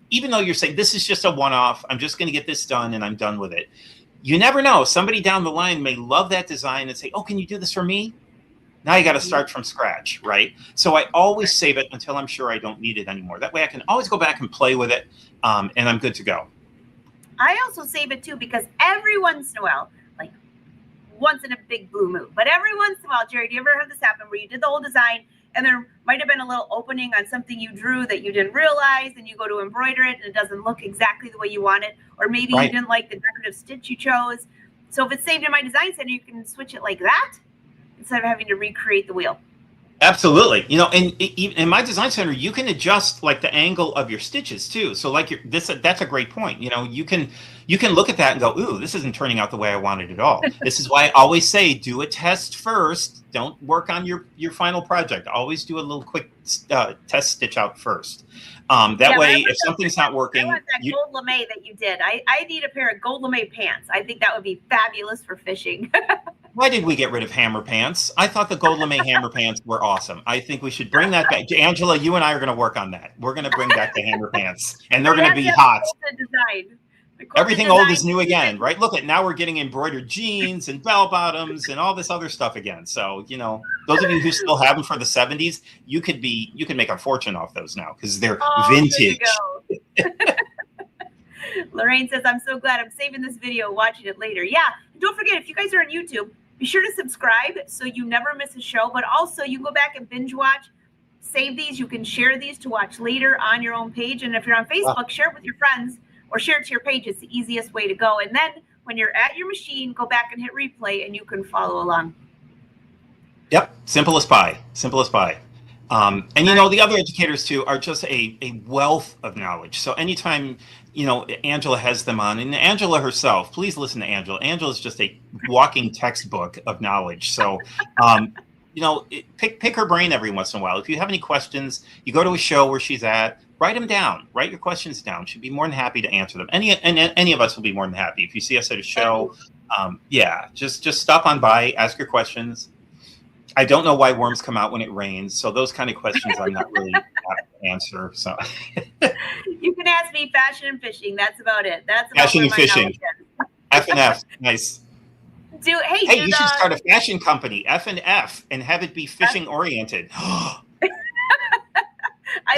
Even though you're saying, this is just a one-off, I'm just going to get this done and I'm done with it. You never know. Somebody down the line may love that design and say, oh, can you do this for me? Now you got to start from scratch, right? So I always save it until I'm sure I don't need it anymore. That way I can always go back and play with it, and I'm good to go. I also save it too because every once in a while, like once in a big blue moon, but every once in a while, Jerry, do you ever have this happen where you did the whole design and there might have been a little opening on something you drew that you didn't realize, and you go to embroider it and it doesn't look exactly the way you want it, or maybe you didn't like the decorative stitch you chose. So if it's saved in my Design Center, you can switch it like that instead of having to recreate the wheel. Absolutely. You know, and in my Design Center, you can adjust like the angle of your stitches too. So like that's a great point. You know, you can look at that and go, ooh, this isn't turning out the way I wanted at all. This is why I always say, do a test first. Don't work on your final project. Always do a little quick test stitch out first. That way, if something's not working, I want that gold lame that you did. I need a pair of gold lame pants. I think that would be fabulous for fishing. Why did we get rid of hammer pants? I thought the gold lame hammer pants were awesome. I think we should bring that back. Angela, you and I are going to work on that. We're going to bring back the hammer pants, and they're going to be hot. Everything old is new again, right? Look at now we're getting embroidered jeans and bell bottoms and all this other stuff again. So, you know, those of you who still have them for the 70s, you can make a fortune off those now because they're vintage. Lorraine says, I'm so glad I'm saving this video, watching it later. Yeah, don't forget, if you guys are on YouTube, be sure to subscribe so you never miss a show. But also, you go back and binge watch, save these. You can share these to watch later on your own page. And if you're on Facebook, share it with your friends or share it to your page. It's the easiest way to go. And then when you're at your machine, go back and hit replay and you can follow along. Yep, simple as pie. Simple as pie. And you know, the other educators too are just a wealth of knowledge. So anytime, you know, Angela has them on, and Angela herself, please listen to Angela. Angela's just a walking textbook of knowledge. So, you know, pick her brain every once in a while. If you have any questions, you go to a show where she's at, write them down, write your questions down. She'd be more than happy to answer them. Any of us will be more than happy. If you see us at a show, yeah, just stop on by, ask your questions. I don't know why worms come out when it rains. So those kind of questions I'm not really happy to answer. So you can ask me fashion and fishing. That's about it. That's about fashion and fishing. F&F. Nice. Hey, you should start a fashion company, F&F, and have it be fishing oriented. I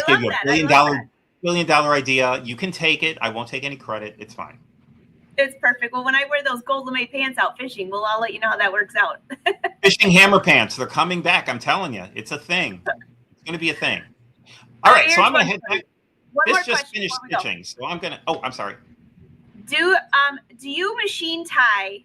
love that. $1 billion idea. You can take it. I won't take any credit. It's fine. It's perfect. Well, when I wear those gold lame pants out fishing, I'll let you know how that works out. Fishing hammer pants. They're coming back. I'm telling you. It's a thing. It's going to be a thing. All right. So I'm going to head back. This just finished stitching. So I'm going to, I'm sorry. Do you machine tie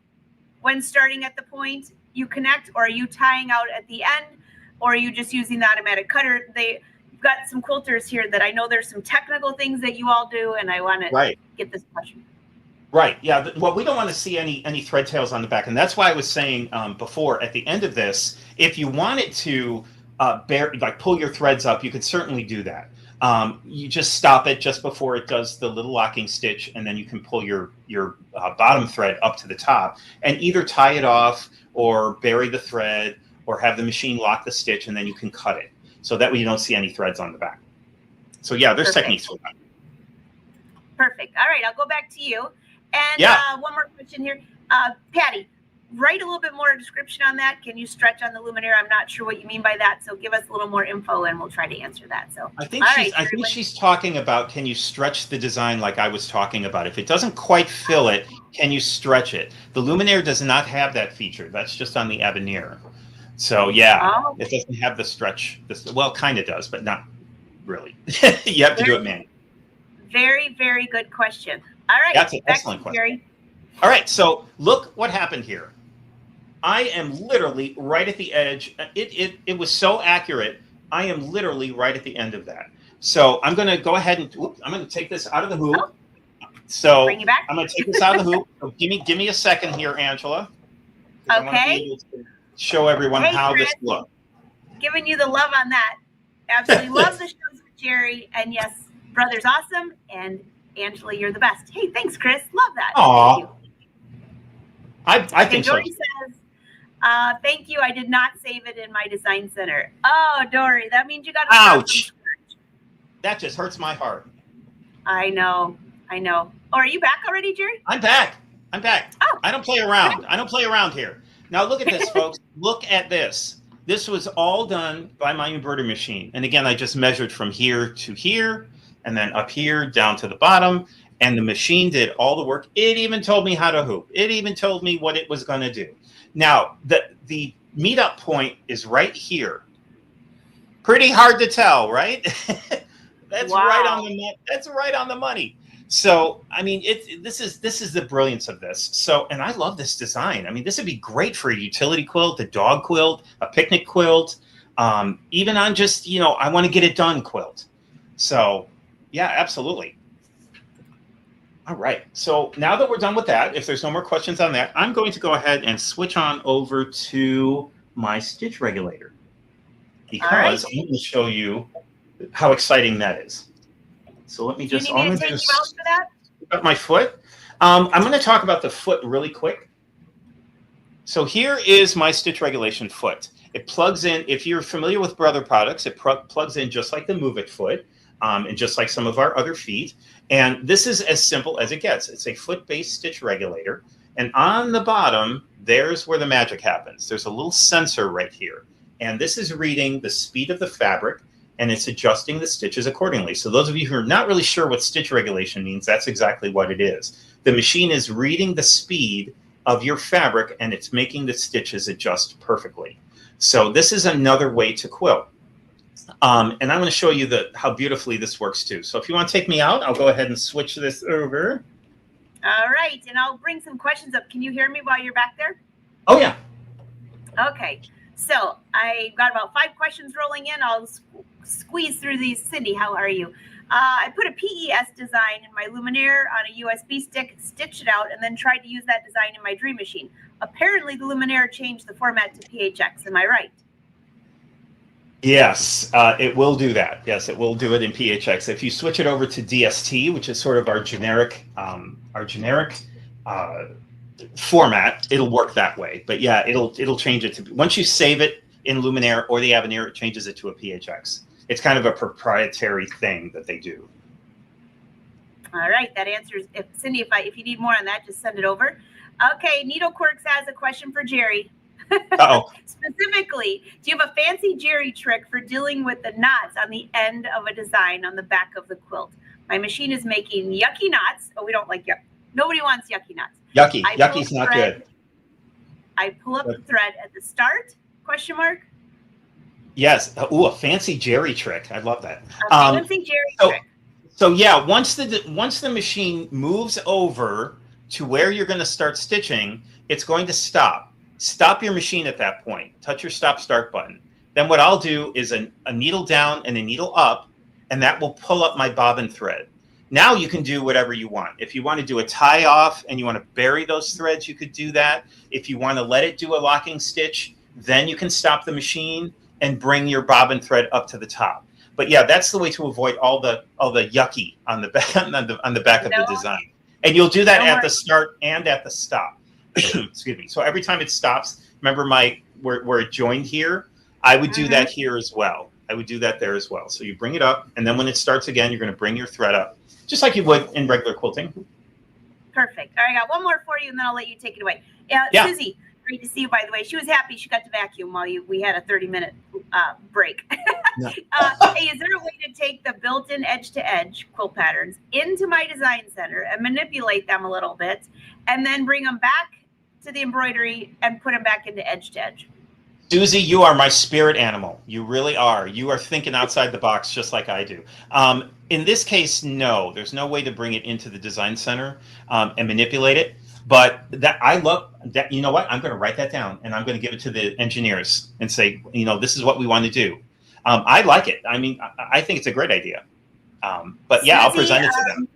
when starting at the point you connect, or are you tying out at the end, or are you just using the automatic cutter? You've got some quilters here that I know there's some technical things that you all do, and I want to get this question. Right. Yeah. Well, we don't want to see any thread tails on the back. And that's why I was saying before, at the end of this, if you wanted to pull your threads up, you could certainly do that. You just stop it just before it does the little locking stitch, and then you can pull your bottom thread up to the top and either tie it off or bury the thread or have the machine lock the stitch, and then you can cut it. So that way you don't see any threads on the back. So yeah, there's techniques for that. Perfect. All right, I'll go back to you. And one more question here. Patty, write a little bit more description on that. Can you stretch on the luminaire? I'm not sure what you mean by that. So give us a little more info and we'll try to answer that. So I think she's talking about, can you stretch the design like I was talking about? If it doesn't quite fill it, can you stretch it? The luminaire does not have that feature. That's just on the Aveneer. So yeah, it doesn't have the stretch. Well, kind of does, but not. really. You have to do it manually. Very, very good question. All right. That's an back excellent to question. Jerry. All right, so look what happened here. I am literally right at the edge. It was so accurate. I am literally right at the end of that. So I'm going to go ahead and I'm going to take this out of the hoop. So Bring you back. I'm going to take this out of the hoop. So give me a second here, Angela. I want to be able to show everyone how Chris, this looks. Giving you the love on that. Absolutely love the shows with Jerry. And yes, brother's awesome. And Angela, you're the best. Hey, thanks, Chris. Love that. Aw. Thank you. I think Dory so. says, thank you. I did not save it in my design center. Oh, Dory, that means you got to start from scratch. That just hurts my heart. I know. Oh, are you back already, Jerry? I'm back. Oh. I don't play around. I don't play around here. Now look at this, folks. Look at this. This was all done by my embroidery machine. And again, I just measured from here to here, and then up here down to the bottom. And the machine did all the work. It even told me how to hoop. It even told me what it was going to do. Now, the meetup point is right here. Pretty hard to tell, right? That's right on the That's right on the money. So, I mean, this is the brilliance of this. So, and I love this design. I mean, this would be great for a utility quilt, a dog quilt, a picnic quilt, even on just, I want to get it done quilt. So, yeah, absolutely. All right. So now that we're done with that, if there's no more questions on that, I'm going to go ahead and switch on over to my stitch regulator because I'm going to show you how exciting that is. So let me just. Do you need me to take you out for that? Up my foot. I'm going to talk about the foot really quick. So here is my stitch regulation foot. It plugs in. If you're familiar with Brother products, it plugs in just like the Move It foot. And just like some of our other feet. And this is as simple as it gets. It's a foot-based stitch regulator. And on the bottom, there's where the magic happens. There's a little sensor right here. And this is reading the speed of the fabric, and it's adjusting the stitches accordingly. So those of you who are not really sure what stitch regulation means, that's exactly what it is. The machine is reading the speed of your fabric, and it's making the stitches adjust perfectly. So this is another way to quilt. And I'm going to show you how beautifully this works too. So if you want to take me out, I'll go ahead and switch this over. All right. And I'll bring some questions up. Can you hear me while you're back there? Oh, yeah. Okay. So I got about 5 questions rolling in. I'll squeeze through these. Cindy, how are you? I put a PES design in my luminaire on a USB stick, stitched it out, and then tried to use that design in my Dream Machine. Apparently, the luminaire changed the format to PHX. Am I right? Yes, it will do that. Yes, it will do it in PHX. If you switch it over to DST, which is sort of our generic format, it'll work that way. But yeah, it'll change it to, once you save it in Luminaire or the Aveneer, it changes it to a PHX. It's kind of a proprietary thing that they do. All right, that answers. Cindy, if you need more on that, just send it over. Okay, Needle Quirks has a question for Jerry. Uh-oh. Specifically, do you have a fancy Jerry trick for dealing with the knots on the end of a design on the back of the quilt? My machine is making yucky knots. Oh, we don't like yuck. Nobody wants yucky knots. Yucky's not good. I pull up the thread at the start, question mark. Yes. Ooh, a fancy Jerry trick. I love that. A fancy Jerry trick. So yeah, once the machine moves over to where you're going to start stitching, it's going to stop. Stop your machine at that point. Touch your stop start button. Then what I'll do is a needle down and a needle up, and that will pull up my bobbin thread. Now you can do whatever you want. If you want to do a tie off and you want to bury those threads, you could do that. If you want to let it do a locking stitch, then you can stop the machine and bring your bobbin thread up to the top. But yeah, that's the way to avoid all the yucky on the back on the back of the design. And you'll do that at the start and at the stop. Excuse me. So every time it stops, remember where it joined here, I would do that here as well. I would do that there as well. So you bring it up, and then when it starts again, you're going to bring your thread up, just like you would in regular quilting. Perfect. All right, I got one more for you, and then I'll let you take it away. Yeah. Susie, great to see you, by the way. She was happy she got to vacuum while we had a 30-minute break. No. Hey, is there a way to take the built-in edge-to-edge quilt patterns into my design center and manipulate them a little bit, and then bring them back to the embroidery and put them back into edge-to-edge? Susie, you are my spirit animal. You really are. You are thinking outside the box just like I do. In this case, no, there's no way to bring it into the design center and manipulate it. But that I love that. You know what? I'm going to write that down and I'm going to give it to the engineers and say, this is what we want to do. I like it. I mean, I think it's a great idea. But yeah, I'll present it to them.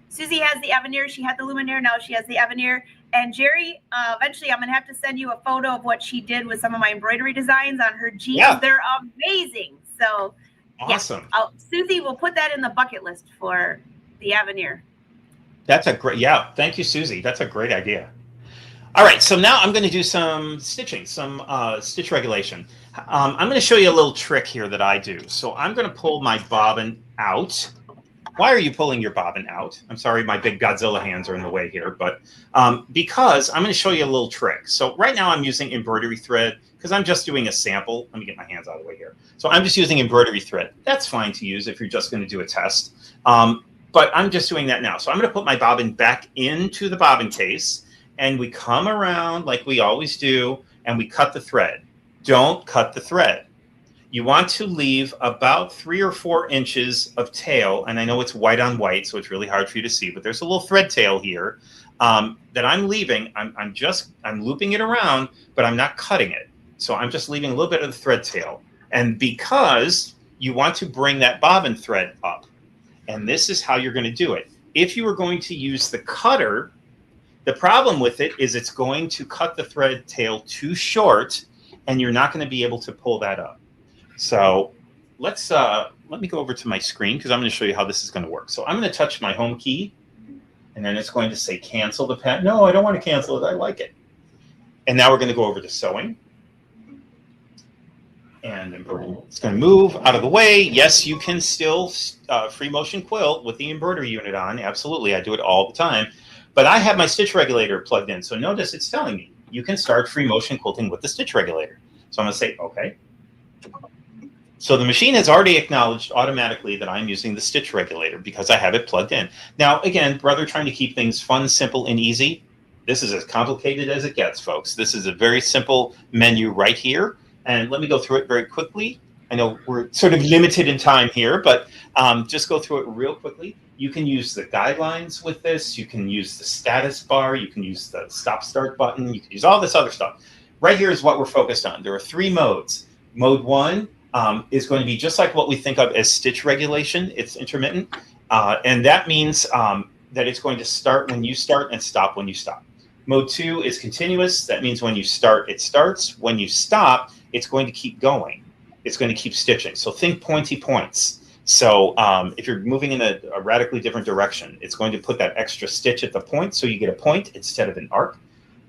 Susie has the Aveneer. She had the Luminaire. Now she has the Aveneer. And Jerry, eventually I'm going to have to send you a photo of what she did with some of my embroidery designs on her jeans. Yeah. They're amazing. So awesome. Yeah, Susie will put that in the bucket list for the Aveneer. That's a great, yeah. Thank you, Susie. That's a great idea. All right, so now I'm going to do some stitching, some stitch regulation. I'm going to show you a little trick here that I do. So I'm going to pull my bobbin out. Why are you pulling your bobbin out? I'm sorry, my big Godzilla hands are in the way here, but because I'm going to show you a little trick. So right now I'm using embroidery thread because I'm just doing a sample. Let me get my hands out of the way here. So I'm just using embroidery thread. That's fine to use if you're just going to do a test. But I'm just doing that now. So I'm going to put my bobbin back into the bobbin case, and we come around like we always do, and we cut the thread. Don't cut the thread. You want to leave about 3 or 4 inches of tail, and I know it's white on white, so it's really hard for you to see, but there's a little thread tail here that I'm leaving. I'm looping it around, but I'm not cutting it. So I'm just leaving a little bit of the thread tail. And because you want to bring that bobbin thread up, and this is how you're going to do it. If you were going to use the cutter, the problem with it is it's going to cut the thread tail too short, and you're not going to be able to pull that up. So let me go over to my screen because I'm going to show you how this is going to work. So I'm going to touch my home key, and then it's going to say cancel the pattern. No, I don't want to cancel it. I like it. And now we're going to go over to sewing. And it's going to move out of the way. Yes, you can still free motion quilt with the embroidery unit on. Absolutely. I do it all the time. But I have my stitch regulator plugged in. So notice it's telling me you can start free motion quilting with the stitch regulator. So I'm going to say, okay. So the machine has already acknowledged automatically that I'm using the stitch regulator because I have it plugged in. Now, again, Brother trying to keep things fun, simple, and easy. This is as complicated as it gets, folks. This is a very simple menu right here. And let me go through it very quickly. I know we're sort of limited in time here, but just go through it real quickly. You can use the guidelines with this. You can use the status bar. You can use the stop-start button. You can use all this other stuff. Right here is what we're focused on. There are 3 modes. Mode 1 is going to be just like what we think of as stitch regulation. It's intermittent. And that means that it's going to start when you start and stop when you stop. Mode 2 is continuous. That means when you start, it starts. When you stop, it's going to keep going. It's going to keep stitching. So think pointy points. So if you're moving in a radically different direction, it's going to put that extra stitch at the point so you get a point instead of an arc.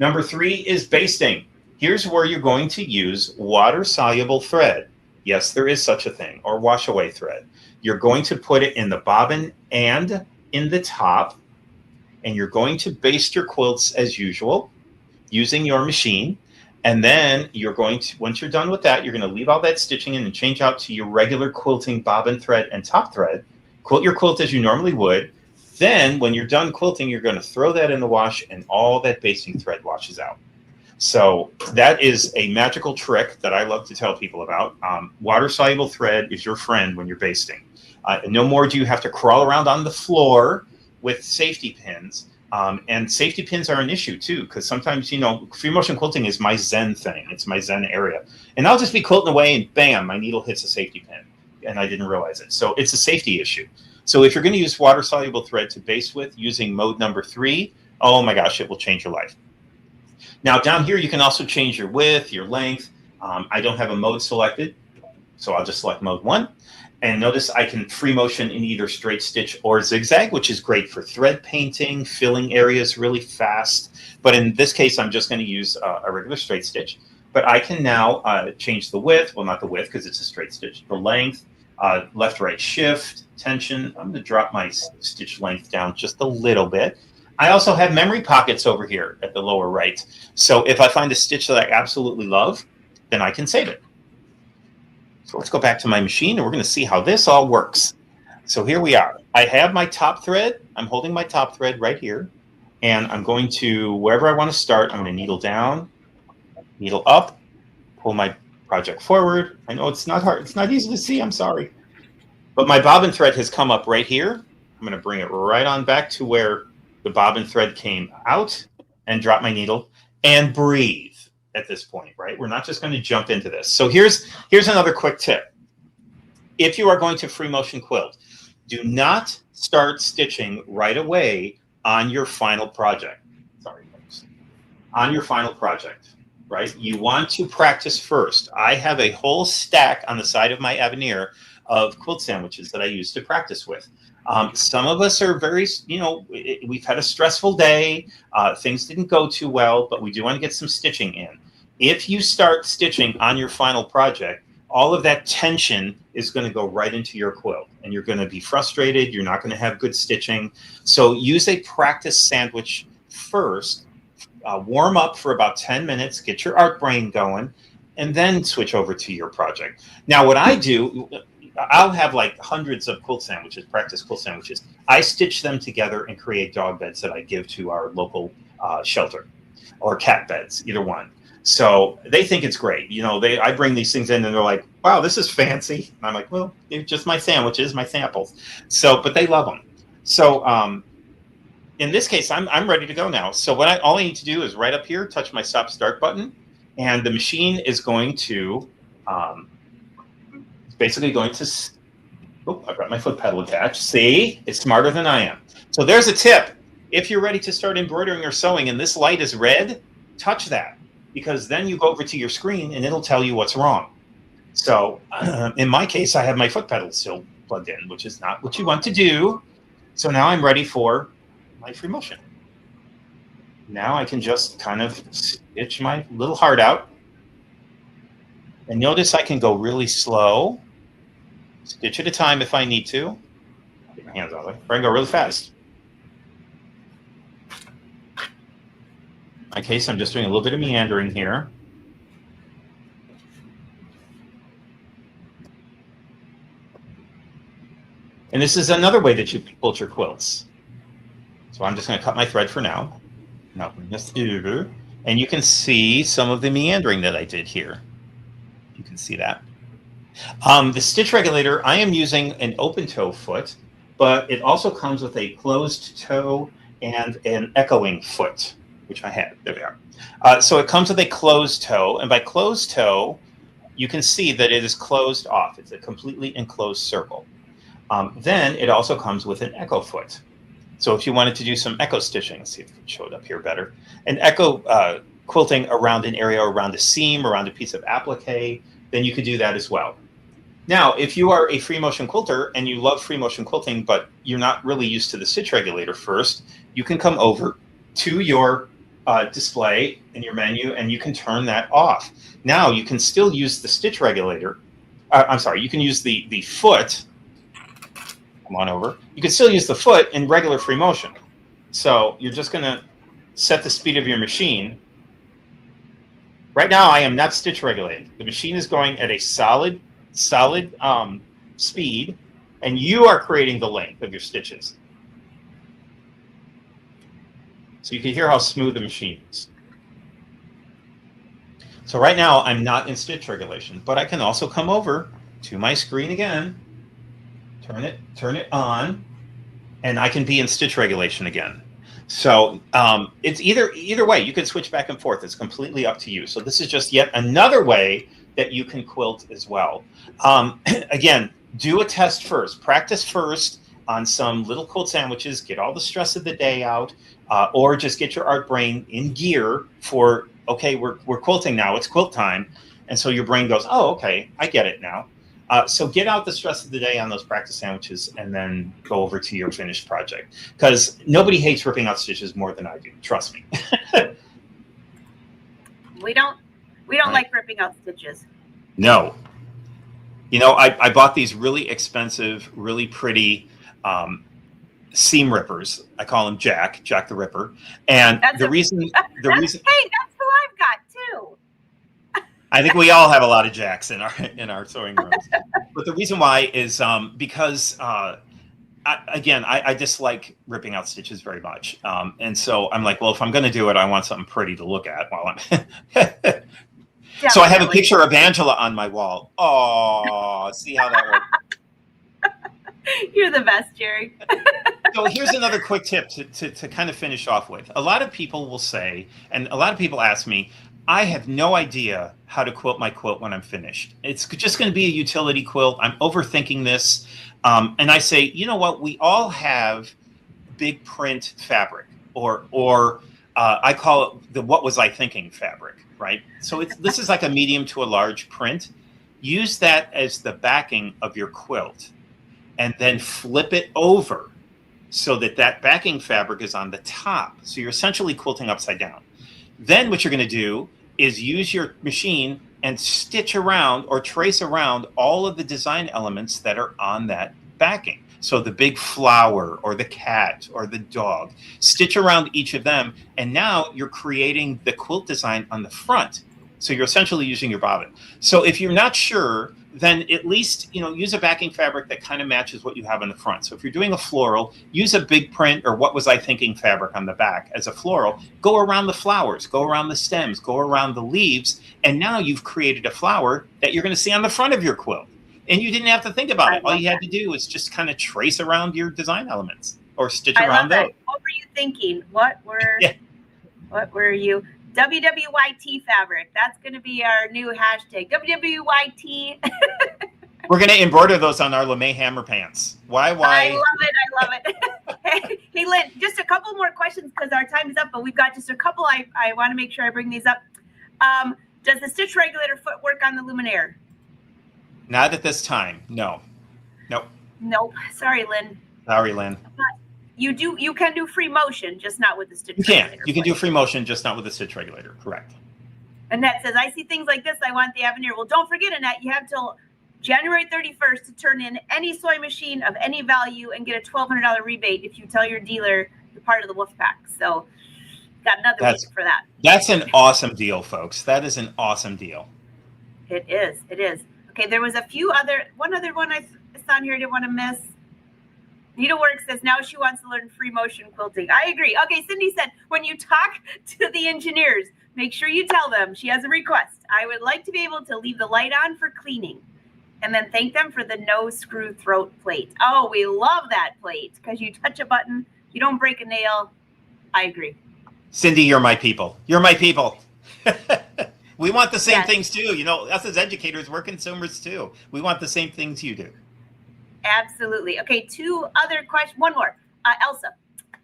Number 3 is basting. Here's where you're going to use water-soluble thread. Yes, there is such a thing, or wash-away thread. You're going to put it in the bobbin and in the top, and you're going to baste your quilts as usual using your machine. And then you're going to, once you're done with that, you're going to leave all that stitching in and change out to your regular quilting bobbin thread and top thread. Quilt your quilt as you normally would. Then when you're done quilting, you're going to throw that in the wash and all that basting thread washes out. So that is a magical trick that I love to tell people about. Water-soluble thread is your friend when you're basting. No more do you have to crawl around on the floor with safety pins. And safety pins are an issue too, because sometimes, free motion quilting is my zen thing. It's my zen area. And I'll just be quilting away and bam, my needle hits a safety pin and I didn't realize it. So it's a safety issue. So if you're going to use water-soluble thread to baste with using mode number 3, oh my gosh, it will change your life. Now down here, you can also change your width, your length. I don't have a mode selected, so I'll just select mode 1. And notice I can free motion in either straight stitch or zigzag, which is great for thread painting, filling areas really fast. But in this case, I'm just going to use a regular straight stitch. But I can now change the width. Well, not the width because it's a straight stitch. The length, left, right, shift, tension. I'm going to drop my stitch length down just a little bit. I also have memory pockets over here at the lower right. So if I find a stitch that I absolutely love, then I can save it. So let's go back to my machine and we're going to see how this all works. So here we are. I have my top thread. I'm holding my top thread right here. And I'm going to, wherever I want to start, I'm going to needle down, needle up, pull my project forward. I know it's not hard. It's not easy to see. I'm sorry. But my bobbin thread has come up right here. I'm going to bring it right on back to where the bobbin thread came out and drop my needle and breathe at this point, right? We're not just going to jump into this. So here's another quick tip. If you are going to free motion quilt, do not start stitching right away on your final project. Sorry, folks. On your final project, right? You want to practice first. I have a whole stack on the side of my Aveneer of quilt sandwiches that I use to practice with. Some of us are very, we've had a stressful day. Things didn't go too well, but we do want to get some stitching in. If you start stitching on your final project, all of that tension is going to go right into your quilt, and you're going to be frustrated. You're not going to have good stitching. So use a practice sandwich first. Warm up for about 10 minutes, get your art brain going, and then switch over to your project. Now, what I do, I'll have like hundreds of quilt sandwiches, practice quilt sandwiches. I stitch them together and create dog beds that I give to our local shelter, or cat beds, either one. So they think it's great. I bring these things in and they're like, wow, this is fancy. And I'm like, well, they're just my sandwiches, my samples. So, but they love them. So in this case, I'm ready to go now. So all I need to do is right up here, touch my stop start button, and the machine is going to, it's basically going to, oh, I've got my foot pedal attached. See, it's smarter than I am. So there's a tip. If you're ready to start embroidering or sewing and this light is red, touch that, because then you go over to your screen and it'll tell you what's wrong. So in my case, I have my foot pedal still plugged in, which is not what you want to do. So now I'm ready for my free motion. Now I can just kind of stitch my little heart out. And notice I can go really slow, stitch at a time if I need to. Get my hands out of the way. Or I can go really fast. In my case, I'm just doing a little bit of meandering here. And this is another way that you can quilt your quilts. So I'm just going to cut my thread for now. Now bring this over, and you can see some of the meandering that I did here. You can see that. The stitch regulator, I am using an open toe foot, but it also comes with a closed toe and an echoing foot, which I had. There we are. So it comes with a closed toe, and by closed toe, you can see that it is closed off. It's a completely enclosed circle. Then it also comes with an echo foot. So if you wanted to do some echo stitching, let's see if it showed up here better, an echo quilting around an area, around a seam, around a piece of applique, then you could do that as well. Now, if you are a free motion quilter and you love free motion quilting, but you're not really used to the stitch regulator first, you can come over to your display in your menu and you can turn that off. Now you can still use the stitch regulator. I'm sorry, you can use the foot. Come on over. You can still use the foot in regular free motion. So you're just going to set the speed of your machine. Right now, I am not stitch regulated. The machine is going at a solid speed, and you are creating the length of your stitches. So you can hear how smooth the machine is. So right now, I'm not in stitch regulation, but I can also come over to my screen again, turn it on, and I can be in stitch regulation again. So it's either way. You can switch back and forth. It's completely up to you. So this is just yet another way that you can quilt as well. Again, do a test first. Practice first on some little quilt sandwiches. Get all the stress of the day out, or just get your art brain in gear for, okay, we're quilting now. It's quilt time. And so your brain goes, oh, okay, I get it now. So get out the stress of the day on those practice sandwiches and then go over to your finished project. Because nobody hates ripping out stitches more than I do. Trust me. We don't right. Like ripping out stitches. No. I bought these really expensive, really pretty seam rippers. I call him Jack the Ripper. And the reason hey, that's who I've got too. I think we all have a lot of Jacks in our sewing rooms. But the reason why is because I dislike ripping out stitches very much. And so I'm like, well, if I'm going to do it, I want something pretty to look at while I'm So I have a Definitely. picture of Angela on my wall. Oh, see how that works. You're the best, Jerry. So here's another quick tip to kind of finish off with. A lot of people will say, and a lot of people ask me, I have no idea how to quilt my quilt when I'm finished. It's just going to be a utility quilt. I'm overthinking this. And I say, you know what? We all have big print fabric, or I call it the "what was I thinking" fabric, right? So this is like a medium to a large print. Use that as the backing of your quilt, and then flip it over so that backing fabric is on the top. So you're essentially quilting upside down. Then what you're going to do is use your machine and stitch around or trace around all of the design elements that are on that backing. So the big flower or the cat or the dog, stitch around each of them. And now you're creating the quilt design on the front. So you're essentially using your bobbin. So if you're not sure, then at least, use a backing fabric that kind of matches what you have on the front. So if you're doing a floral, use a big print or what was I thinking fabric on the back as a floral. Go around the flowers, go around the stems, go around the leaves. And now you've created a flower that you're going to see on the front of your quilt. And you didn't have to think about it. All you had to do was just kind of trace around your design elements or stitch around those. What were you thinking? What were you? WWYT fabric. That's going to be our new hashtag. WWYT. We're going to embroider those on our LeMay hammer pants. Why? I love it. Hey, Lynn, just a couple more questions because our time is up, but we've got just a couple. I want to make sure I bring these up. Does the stitch regulator foot work on the Luminaire? Not at this time. No. Nope. Sorry, Lynn. But you can do free motion, just not with the stitch regulator. You can do free motion, just not with the stitch regulator. Correct. Annette says, I see things like this. I want the Aveneer. Well, don't forget, Annette, you have till January 31st to turn in any sewing machine of any value and get a $1,200 rebate if you tell your dealer you're part of the Wolf Pack. So got another week for that. That's an awesome deal, folks. That is an awesome deal. It is. Okay, there was one other one I saw on here I didn't want to miss. Needlework says now she wants to learn free motion quilting. I agree. Okay, Cindy said, when you talk to the engineers, make sure you tell them she has a request. I would like to be able to leave the light on for cleaning and then thank them for the no screw throat plate. Oh, we love that plate because you touch a button, you don't break a nail. I agree. Cindy, you're my people. You're my people. We want the same things too. Us as educators, we're consumers too. We want the same things you do. Absolutely. Okay, two other questions. One more. Elsa,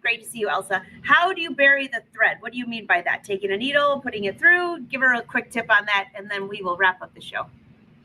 great to see you, Elsa. How do you bury the thread? What do you mean by that? Taking a needle, putting it through? Give her a quick tip on that, and then we will wrap up the show.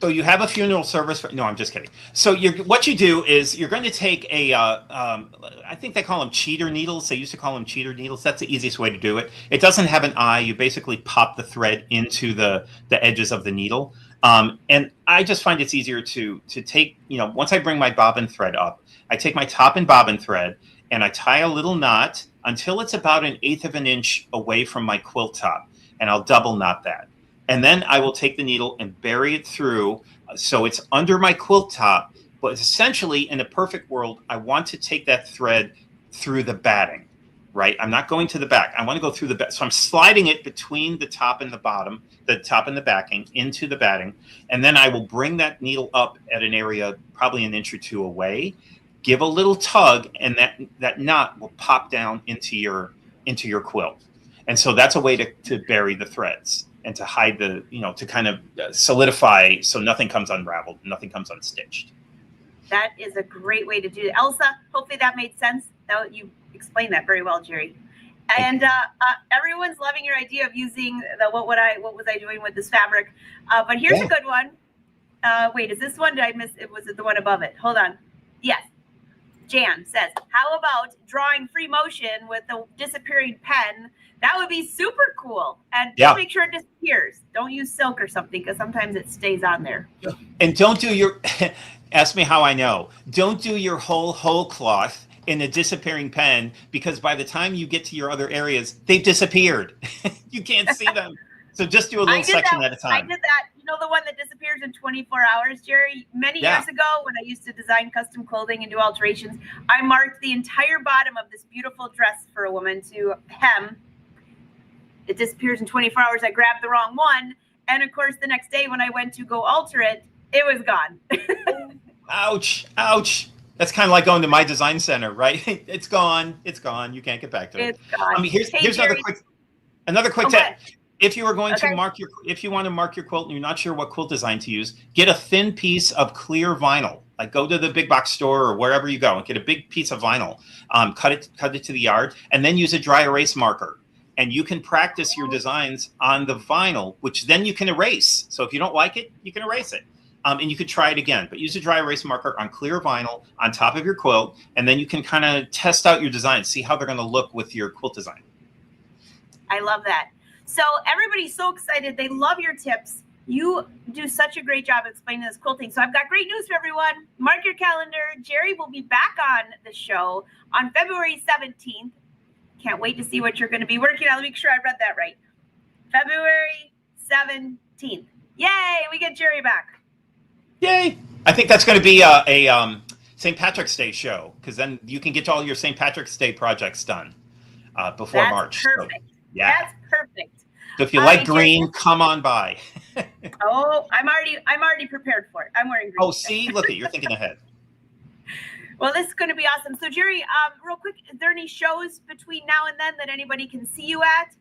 So you have a funeral service. No, I'm just kidding. So what you do is you're going to take I think they call them cheater needles. They used to call them cheater needles. That's the easiest way to do it. It doesn't have an eye. You basically pop the thread into the edges of the needle. And I just find it's easier to take, once I bring my bobbin thread up, I take my top and bobbin thread and I tie a little knot until it's about 1/8 of an inch away from my quilt top. And I'll double knot that. And then I will take the needle and bury it through so it's under my quilt top. But essentially, in a perfect world, I want to take that thread through the batting, right? I'm not going to the back. I want to go through the back. So I'm sliding it between the top and the bottom, the top and the backing into the batting. And then I will bring that needle up at an area probably 1 inch or 2 away, give a little tug, and that knot will pop down into your quilt. And so that's a way to bury the threads and to hide to kind of solidify so nothing comes unraveled, nothing comes unstitched. That is a great way to do it. Elsa, hopefully that made sense. You explained that very well, Jerry. And everyone's loving your idea of using the what was I doing with this fabric? But here's a good one. Wait, is this one? Did I miss it? Was it the one above it? Hold on. Yes. Jan says, how about drawing free motion with the disappearing pen? That would be super cool. And just make sure it disappears. Don't use silk or something because sometimes it stays on there. And don't do your, ask me how I know. Don't do your whole cloth in a disappearing pen because by the time you get to your other areas, they've disappeared. You can't see them. So just do a little section at a time. I did that. The one that disappears in 24 hours, Jerry? Many years ago when I used to design custom clothing and do alterations, I marked the entire bottom of this beautiful dress for a woman to hem. It disappears in 24 hours. I grabbed the wrong one And of course, the next day when I went to go alter it, it was gone. Ouch, ouch. That's kind of like going to my design center, right? It's gone. It's gone. You can't get back to it. It's gone. Here's Hey, another quick Oh, tip. good. If you are going Okay. to if you want to mark your quilt and you're not sure what quilt design to use, get a thin piece of clear vinyl. Like go to the big box store or wherever you go and get a big piece of vinyl, cut it to the yard, and then use a dry erase marker. And you can practice your designs on the vinyl, which then you can erase. So if you don't like it, you can erase it. And you could try it again, but use a dry erase marker on clear vinyl on top of your quilt, and then you can kind of test out your design, see how they're going to look with your quilt design. I love that. So everybody's so excited. They love your tips. You do such a great job explaining this quilting. So I've got great news for everyone. Mark your calendar. Jerry will be back on the show on February 17th. Can't wait to see what you're going to be working on. Let me make sure I read that right. February 17th. Yay, we get Jerry back. Yay! I think that's going to be a St. Patrick's Day show, because then you can get all your St. Patrick's Day projects done before That's March. Perfect. So, yeah. That's perfect. So if you All like right, green, Jerry. come on by. Oh, I'm already prepared for it. I'm wearing green. Oh, see, look you're thinking ahead. Well, this is going to be awesome. So, Jerry, real quick, is there any shows between now and then that anybody can see you at?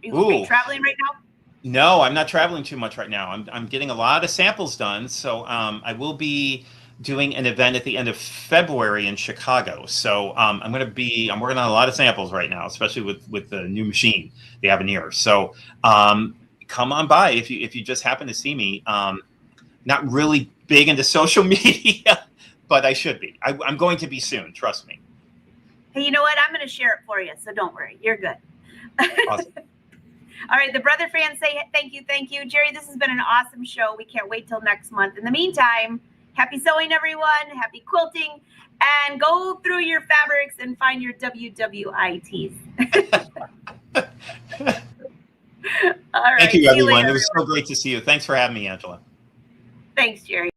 Are you traveling right now? No, I'm not traveling too much right now. I'm getting a lot of samples done. So I will be doing an event at the end of February in Chicago. So I'm working on a lot of samples right now, especially with the new machine, the Aveneer. So come on by if you just happen to see me. Not really big into social media, but I should be. I'm going to be soon. Trust me. Hey, you know what? I'm going to share it for you. So don't worry. You're good. Awesome. All right. The brother fans say thank you. Thank you. Jerry, this has been an awesome show. We can't wait till next month. In the meantime, happy sewing, everyone. Happy quilting. And go through your fabrics and find your WWITs. All right. Thank you, everyone. Later, It was so great to see you. Thanks for having me, Angela. Thanks, Jerry.